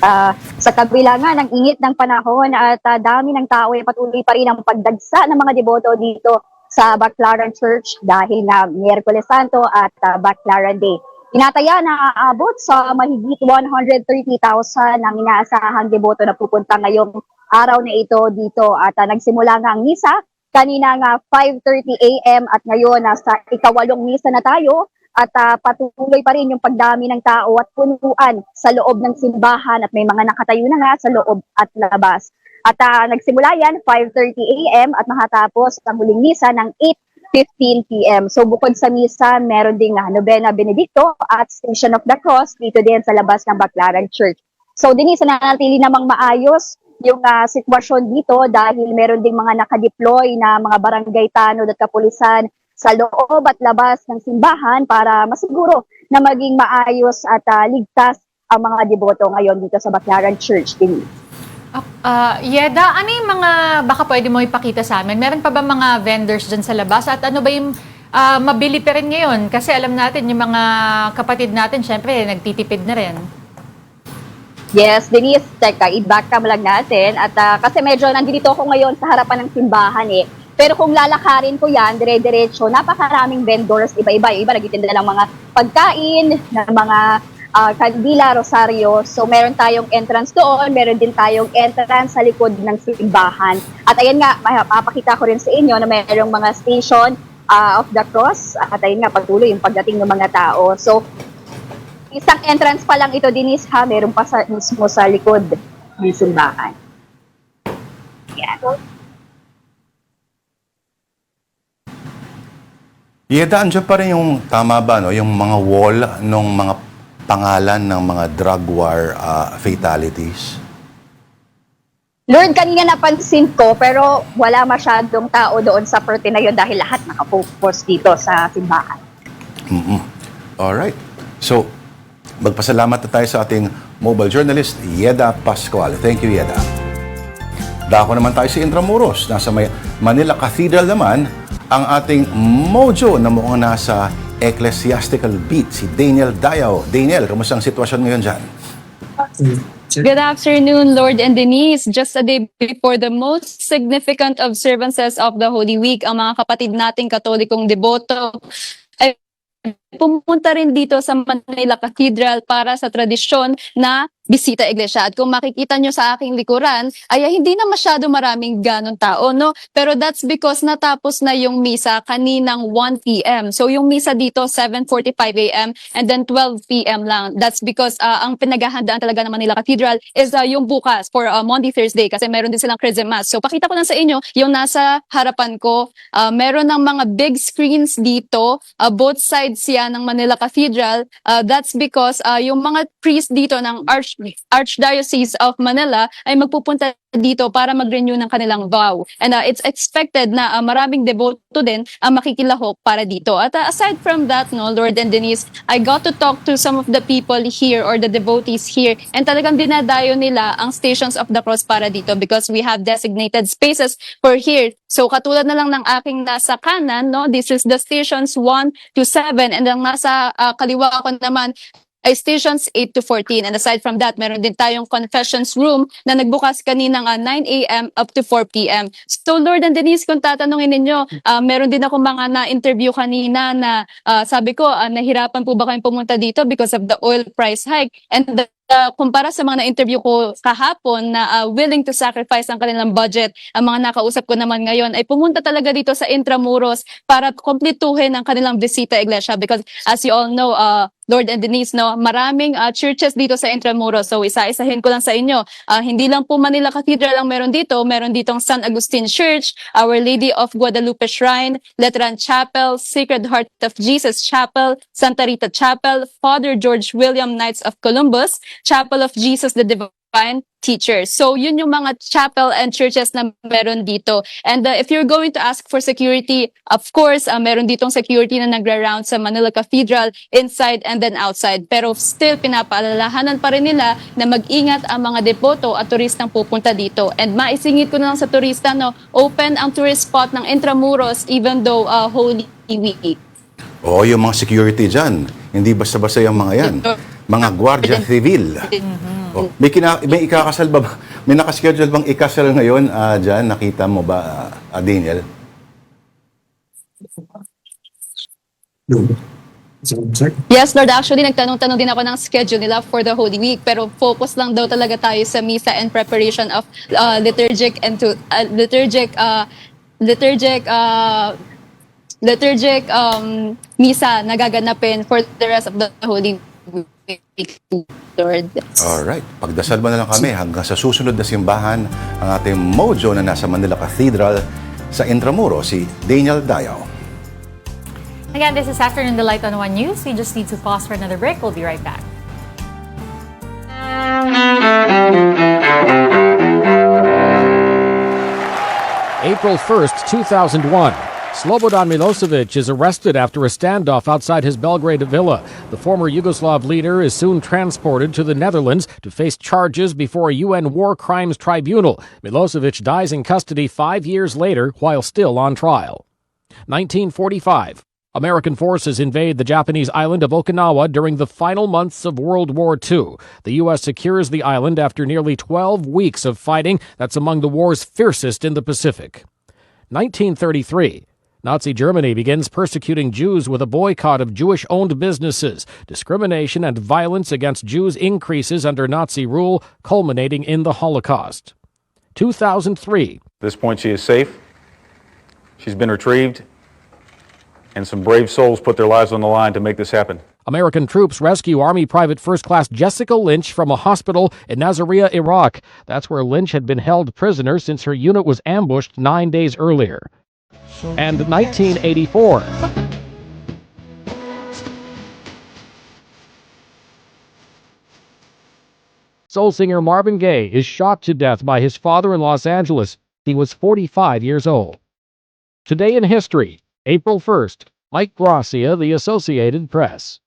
sa kabila nga ng init ng panahon at dami ng tao ay patuloy pa rin ang pagdagsa ng mga deboto dito sa Baclaran Church dahil nga Miyerkules Santo at Baclaran Day. Tinataya na aabot sa mahigit 130,000 ang inaasahang deboto na pupunta ngayong araw na ito dito at nagsimula nga ang misa kanina nga 5:30 a.m. at ngayon nasa ikawalong misa na tayo at patuloy pa rin yung pagdami ng tao at punuan sa loob ng simbahan at may mga nakatayo na nga sa loob at labas. At nagsimula yan 5:30 a.m. at makatapos ang huling misa ng 8:15 p.m. So bukod sa misa, meron ding Novena Benedicto at Station of the Cross dito din sa labas ng Baclaran Church. So Denise, nanatili namang maayos yung sitwasyon dito dahil meron ding mga nakadeploy na mga barangay tanod at kapulisan sa loob at labas ng simbahan para masiguro na maging maayos at ligtas ang mga deboto ngayon dito sa Baclaran Church. Yeda, ano yung mga, baka pwede mo ipakita sa amin? Meron pa ba mga vendors dyan sa labas? At ano ba yung mabili pa rin ngayon? Kasi alam natin, yung mga kapatid natin, syempre, nagtitipid na rin. Yes, Denise, teka, i-back cam lang natin. At kasi medyo nandito ako ngayon sa harapan ng simbahan eh. Pero kung lalakarin ko yan, dire-diretso, napakaraming vendors, iba-iba. Yung iba nagtitinda ng mga pagkain, ng mga kandila, rosaryo. So meron tayong entrance doon, meron din tayong entrance sa likod ng simbahan. At ayan nga, mapakita ko rin sa inyo na mayroong mga station of the cross. At ayan nga, patuloy yung pagdating ng mga tao. So isang entrance pa lang ito, Denise, ha? Meron pa mismo sa likod ng simbahan. Yan. Yeda, andyan pa rin yung, tama ba, no? Yung mga wall ng mga pangalan ng mga drug war fatalities? Lord, kanina napansin ko pero wala masyadong tao doon sa parte na yun dahil lahat nakafocus dito sa simbahan. Alright. So, magpasalamat na tayo sa ating mobile journalist, Yeda Pascual. Thank you, Yeda. Dako naman tayo sa Intramuros. Nasa Manila Cathedral naman ang ating mojo na mukhang nasa Ecclesiastical Beat, si Daniel Dayaw. Daniel, kamusta ang sitwasyon ngayon dyan? Good afternoon, Lord and Denise. Just a day before the most significant observances of the Holy Week, ang mga kapatid nating katolikong deboto ay pumunta rin dito sa Manila Cathedral para sa tradisyon na bisita iglesia. At kung makikita nyo sa aking likuran, ay hindi na masyado maraming ganon tao, no? Pero that's because natapos na yung misa kaninang 1 p.m. So yung misa dito, 7:45 a.m. and then 12 p.m. lang. That's because ang pinaghahandaan talaga ng Manila Cathedral is yung bukas for Monday, Thursday kasi meron din silang Christmas. So pakita ko lang sa inyo, yung nasa harapan ko, meron ng mga big screens dito, both sides yan ng Manila Cathedral. That's because yung mga priest dito ng Archdiocese of Manila ay magpupunta dito para mag-renew ng kanilang vow. And it's expected na maraming deboto din ang makikilahok para dito. At aside from that, no, Lord and Denise, I got to talk to some of the people here or the devotees here and talagang dinadayo nila ang Stations of the Cross para dito because we have designated spaces for here. So katulad na lang ng aking nasa kanan, no, this is the stations 1 to 7 and ang nasa kaliwa ko naman ay stations 8 to 14. And aside from that, meron din tayong confessions room na nagbukas kaninang 9 a.m. up to 4 p.m. So Lord and Denise, kung tatanungin ninyo, meron din ako mga na-interview kanina na sabi ko, nahirapan po ba kayong pumunta dito because of the oil price hike? And kumpara sa mga na-interview ko kahapon na willing to sacrifice ang kanilang budget, ang mga nakausap ko naman ngayon ay pumunta talaga dito sa Intramuros para kumpletuhin ang kanilang bisita iglesia because as you all know, Lord and Denise, no, maraming churches dito sa Intramuros. So isa-isahin ko lang sa inyo, hindi lang po Manila Cathedral ang meron ditong San Agustin Church, Our Lady of Guadalupe Shrine, Letran Chapel, Sacred Heart of Jesus Chapel, Santa Rita Chapel, Father George William Knights of Columbus, Chapel of Jesus the Divine teachers. So yun yung mga chapel and churches na meron dito. And if you're going to ask for security, of course, meron ditong security na nagra-round sa Manila Cathedral, inside and then outside. Pero still, pinapaalalahanan pa rin nila na mag-ingat ang mga deboto at turistang pupunta dito. And maisingit ko na lang sa turista, no, open ang tourist spot ng Intramuros even though Holy Week. Oo, yung mga security dyan. Hindi basta-basta yung mga yan. Mga Guardia Civil. Oh, may ikakasal ba? May nakaschedule bang ikasal ngayon dyan? Nakita mo ba, Daniel? Yes, Lord. Actually, nagtanong-tanong din ako ng schedule nila for the Holy Week. Pero focus lang daw talaga tayo sa misa and preparation of liturgic misa na gaganapin for the rest of the Holy Week, Lord. Alright. Pagdasal mo na lang kami hanggang sa susunod na simbahan ang ating mojo na nasa Manila Cathedral sa Intramuros, si Daniel Dayaw. Again, this is Afternoon Delight on One News. We just need to pause for another break. We'll be right back. April 1st, 2001. Slobodan Milosevic is arrested after a standoff outside his Belgrade villa. The former Yugoslav leader is soon transported to the Netherlands to face charges before a UN War Crimes Tribunal. Milosevic dies in custody 5 years later while still on trial. 1945. American forces invade the Japanese island of Okinawa during the final months of World War II. The U.S. secures the island after nearly 12 weeks of fighting that's among the war's fiercest in the Pacific. 1933. Nazi Germany begins persecuting Jews with a boycott of Jewish-owned businesses. Discrimination and violence against Jews increases under Nazi rule, culminating in the Holocaust. 2003. At this point, she is safe. She's been retrieved, and some brave souls put their lives on the line to make this happen. American troops rescue Army Private First Class Jessica Lynch from a hospital in Nasiriyah, Iraq. That's where Lynch had been held prisoner since her unit was ambushed 9 days earlier. And 1984. Soul singer Marvin Gaye is shot to death by his father in Los Angeles. He was 45 years old. Today in history, April 1st, Mike Gracia, The Associated Press.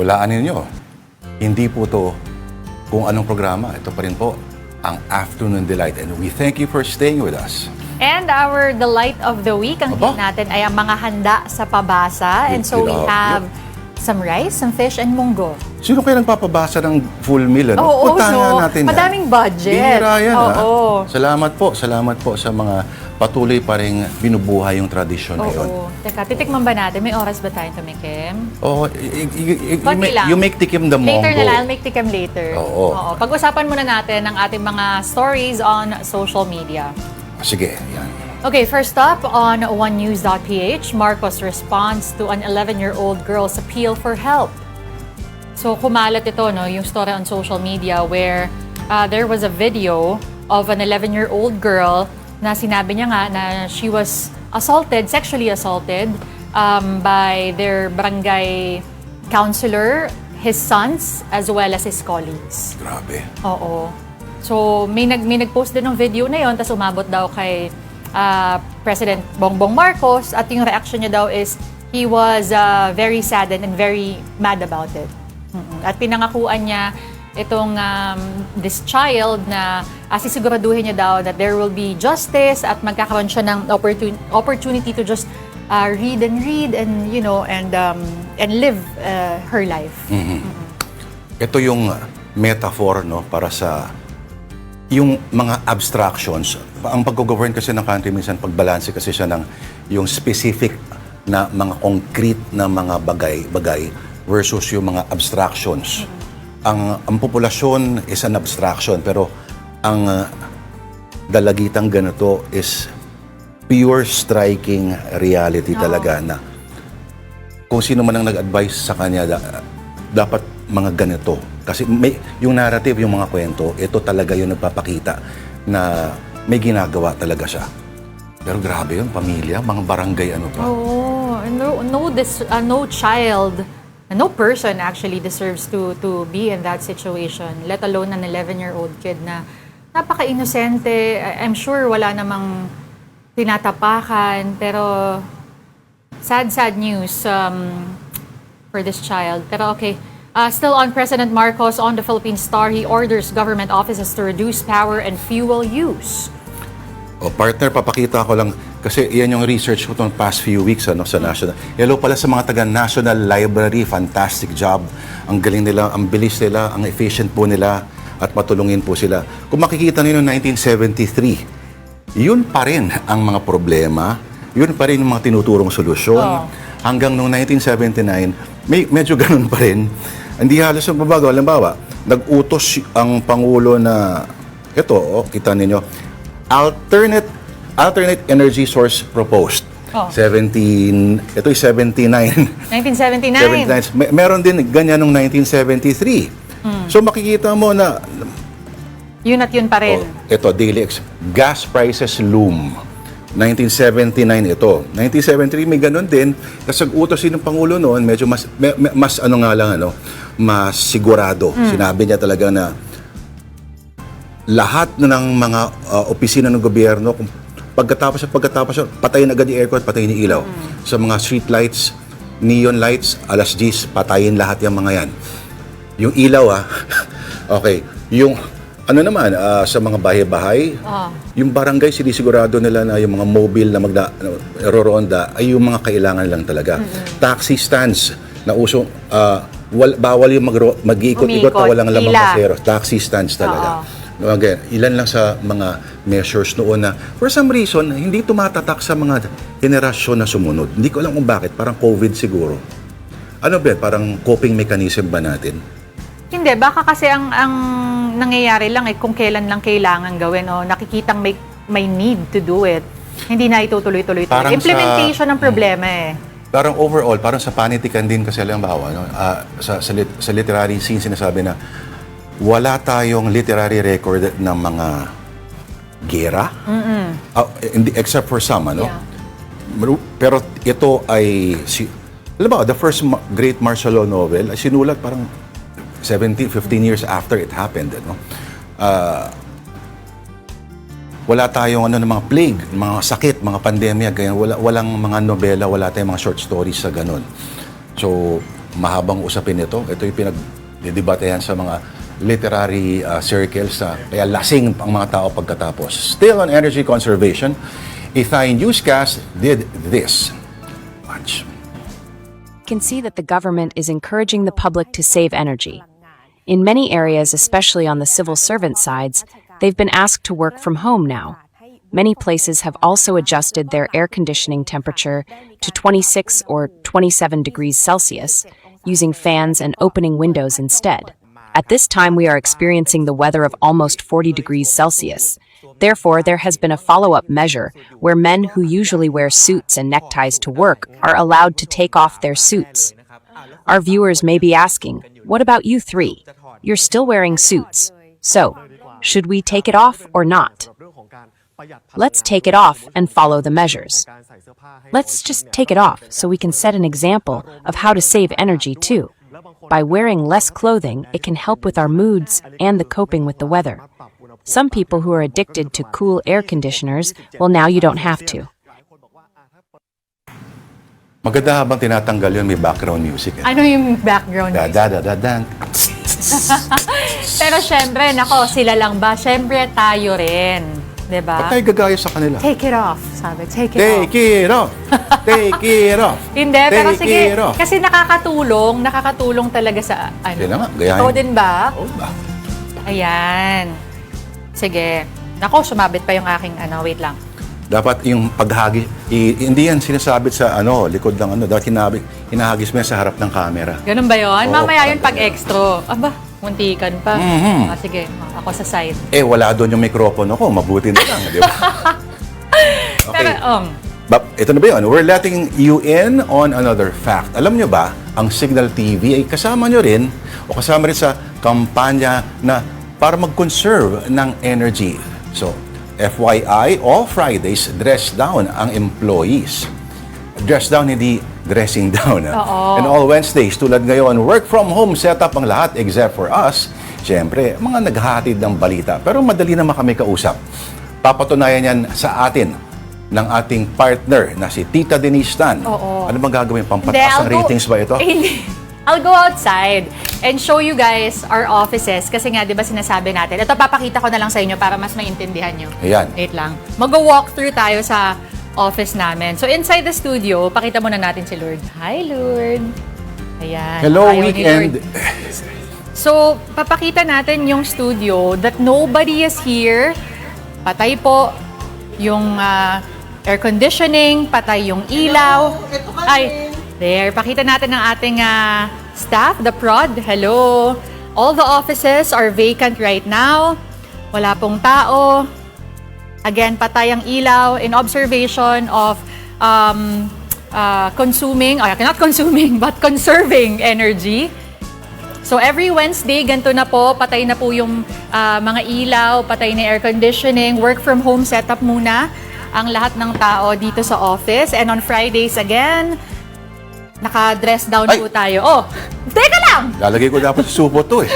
Walaan ninyo. Hindi po to kung anong programa. Ito pa rin po ang Afternoon Delight. And we thank you for staying with us. And our delight of the week, ang hit natin ay ang mga handa sa pabasa. And so we have some rice, some fish, and munggo. Sino kayo nagpapabasa ng full meal? Ano? Oo, Puntahan nga natin yan. Madaming budget. Bihira yan, Oo. Salamat po sa mga patuloy pa rin binubuhay yung tradisyon na yun. Oo. Teka, titikman ba natin? May oras ba tayong tumikim? Oo, Konti lang. you make tikim the mongo. Later na lang, I'll make tikim later. Oo. Pag-usapan muna natin ang ating mga stories on social media. Sige, yan. Okay, first up on onenews.ph, Marcos responds to an 11-year-old girl's appeal for help. So kumalat ito, no, yung story on social media where there was a video of an 11-year-old girl na sinabi niya nga na she was sexually assaulted by their barangay counselor, his sons, as well as his colleagues. Grabe. Oo. So may nag-post din ng video na yon, tapos umabot daw kay President Bongbong Marcos at yung reaction niya daw is he was very saddened and very mad about it. At pinangakuan niya itong this child na sisiguraduhin niya daw that there will be justice at magkakaroon siya ng opportunity to just read and you know and live her life. Ito yung metaphor, no, para sa yung mga abstractions. Ang pag-govern kasi ng country minsan pagbalanse kasi siya ng yung specific na mga concrete na mga bagay versus yung mga abstractions. Ang populasyon is an abstraction pero ang dalagitang ganito is pure striking reality talaga na kung sino man ang nag-advise sa kanya, dapat mga ganito. Kasi yung narrative, yung mga kwento, ito talaga yung nagpapakita na may ginagawa talaga siya. Pero grabe yun, pamilya, mga barangay, ano pa. Oh, no child, no person actually deserves to be in that situation, let alone an 11-year-old kid na napaka-inosente. I'm sure wala namang tinatapakan, pero sad news for this child. Pero okay. Still on President Marcos, on the Philippine Star, he orders government offices to reduce power and fuel use. O partner, papakita ko lang, kasi yan yung research ko itong past few weeks sa National. Hello pala sa mga taga National Library, fantastic job. Ang galing nila, ang bilis nila, ang efficient po nila, at matulungin po sila. Kung makikita niyo noong 1973, yun pa rin ang mga problema, yun pa rin yung mga tinuturong solusyon. Hanggang noong 1979, medyo ganun pa rin. Hindi halos ang babago. Halimbawa, nag-utos ang Pangulo na, ito, kita ninyo, alternate energy source proposed. 79. 1979. Meron din ganyan noong 1973. So makikita mo na yun at yun pa rin. Ito, gas prices loom. 1979 ito. 1973 may ganun din. Kasi utos din ng Pangulo noon, medyo mas sigurado. Sinabi niya talaga na lahat ng mga opisina ng gobyerno, pagkatapos patayin agad yung aircon, patayin yung ilaw. Sa mga street lights, neon lights, alas 10, patayin lahat yung mga yan. Yung ilaw okay. Yung sa mga bahay-bahay, yung barangay, sinisigurado nila na yung mga mobile na roronda ay yung mga kailangan lang talaga. Taxi stands na uso, bawal yung mag-iikot-ikot na walang lamang pasero. Taxi stands talaga. Again, ilan lang sa mga measures noon na for some reason, hindi tumatatak sa mga henerasyon na sumunod. Hindi ko alam kung bakit, parang COVID siguro. Ano ba, parang coping mechanism ba natin? Hindi, baka kasi ang nangyayari lang kung kailan lang kailangan gawin o nakikitang may need to do it. Hindi na itutuloy-tuloy. Implementation ng problema Parang overall, parang sa panitikan din kasi halimbawa, sa literary scene sinasabi na wala tayong literary record ng mga gera. Except for some, Pero ito ay, halimbawa, the first great martial law novel ay sinulat parang 15 years after it happened. Wala tayong ng mga plague, mga sakit, mga pandemya, ganyan. Walang mga nobela, wala tayong mga short stories sa ganun. So, mahabang usapin ito. Ito yung pinag-debatehan sa mga literary circles. Kaya lasing ang mga tao pagkatapos. Still on energy conservation, a Thai newscast did this. Watch. Can see that the government is encouraging the public to save energy. In many areas, especially on the civil servant sides, they've been asked to work from home now. Many places have also adjusted their air conditioning temperature to 26 or 27 degrees Celsius, using fans and opening windows instead. At this time, we are experiencing the weather of almost 40 degrees Celsius. Therefore, there has been a follow-up measure where men who usually wear suits and neckties to work are allowed to take off their suits. Our viewers may be asking, what about you three? You're still wearing suits. So, should we take it off or not? Let's take it off and follow the measures. Let's just take it off so we can set an example of how to save energy too. By wearing less clothing, it can help with our moods and the coping with the weather. Some people who are addicted to cool air conditioners, well, now you don't have to. Maganda habang tinatanggal yun, may background music. Ano yung background music? Da-da-da-da-dan. Pero syempre, sila lang ba? Syempre, tayo rin. Diba? Ba't tayo gagaya sa kanila? Take it off, sabi. Take it off. Take it off. Hindi, pero sige. Kasi nakakatulong talaga sa Sila nga, gayahin. Ikaw din ba? Oo ba? Ayan. Sige. Sumabit pa yung aking wait lang. Dapat yung paghagis, hindi yan sinasabit sa likod ng dapat hinahagis mo yan sa harap ng camera. Ganun ba yun? Mamaya yun pag extra. Aba, muntikan pa. Sige, ako sa side. Wala doon yung mikropono ko, mabuti na lang, di ba? Pero, Ito na ba yun? We're letting you in on another fact. Alam nyo ba, ang Signal TV ay kasama nyo rin o kasama rin sa kampanya na para mag-conserve ng energy. So, FYI, all Fridays, dress down ang employees. Dress down, hindi dressing down. Oo. And all Wednesdays, tulad ngayon, work from home setup ang lahat except for us. Siyempre, mga naghahatid ng balita. Pero madali naman kami kausap. Papatunayan yan sa atin ng ating partner na si Tita Denise Tan. Oo. Ano bang gagawin? Pampataas ng ratings ba ito? I'll go outside and show you guys our offices. Kasi nga, di ba sinasabi natin, ito papakita ko na lang sa inyo para mas maintindihan nyo. Ayan. Wait lang. Mag-walk through tayo sa office namin. So inside the studio, pakita muna natin si Lord. Hi, Lord. Ayan. Hello, Ayaw ni weekend. Lord. So, papakita natin yung studio that nobody is here. Patay po yung air conditioning, patay yung ilaw. Ay, there. Pakita natin ang ating staff, the prod. Hello. All the offices are vacant right now. Wala pong tao. Again, patay ang ilaw in observation of conserving energy. So every Wednesday, ganito na po, patay na po yung mga ilaw, patay na air conditioning, work from home setup muna ang lahat ng tao dito sa office. And on Fridays again, naka-dress down po tayo. Oh, teka lang! Lalagay ko dapat sa supo to eh.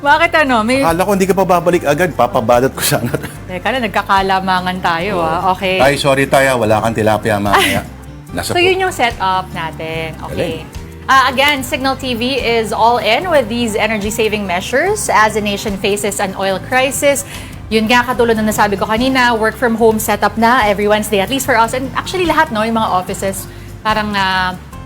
Bakit ano? Akala ko hindi ka pa babalik agad, papabalot ko sana. Teka lang, nagkakalamangan tayo Okay. Ay, sorry tayo, wala kang tilapia mamaya. So yun yung setup natin. Okay. Again, Signal TV is all in with these energy-saving measures as the nation faces an oil crisis. Yun nga, katulad na nasabi ko kanina, work from home setup na every Wednesday, at least for us. And actually lahat, no, yung mga offices, parang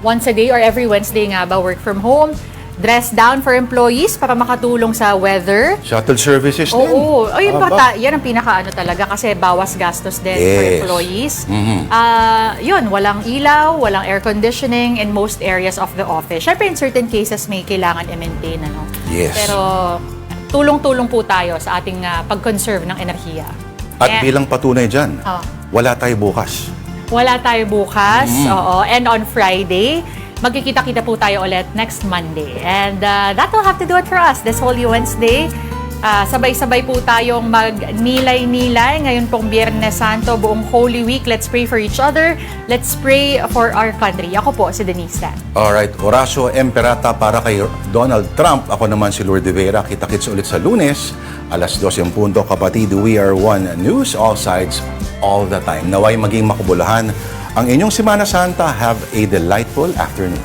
once a day or every Wednesday nga ba, work from home. Dress down for employees para makatulong sa weather. Shuttle services din. Oo. Ay, yan ang pinaka-ano talaga kasi bawas gastos din for employees. Yun, walang ilaw, walang air conditioning in most areas of the office. Syempre, in certain cases, may kailangan i-maintain. Ano? Yes. Pero tulong-tulong po tayo sa ating pag-conserve ng enerhiya. At bilang patunay dyan, wala tayo bukas. Wala tayo bukas. Oo. And on Friday, magkikita-kita po tayo ulit next Monday. And that will have to do it for us this Holy Wednesday. Sabay-sabay po tayong mag-nilay-nilay. Ngayon pong Biyernes Santo, buong Holy Week. Let's pray for each other. Let's pray for our country. Ako po, si Denise Tan. Alright, Horacio Emperata para kay Donald Trump. Ako naman si Lord de Vera. Kita-kits ulit sa Lunes, alas 12:00 kapatid. We are one news, all sides, all the time. Naway maging makubulahan ang inyong Semana Santa. Have a delightful afternoon.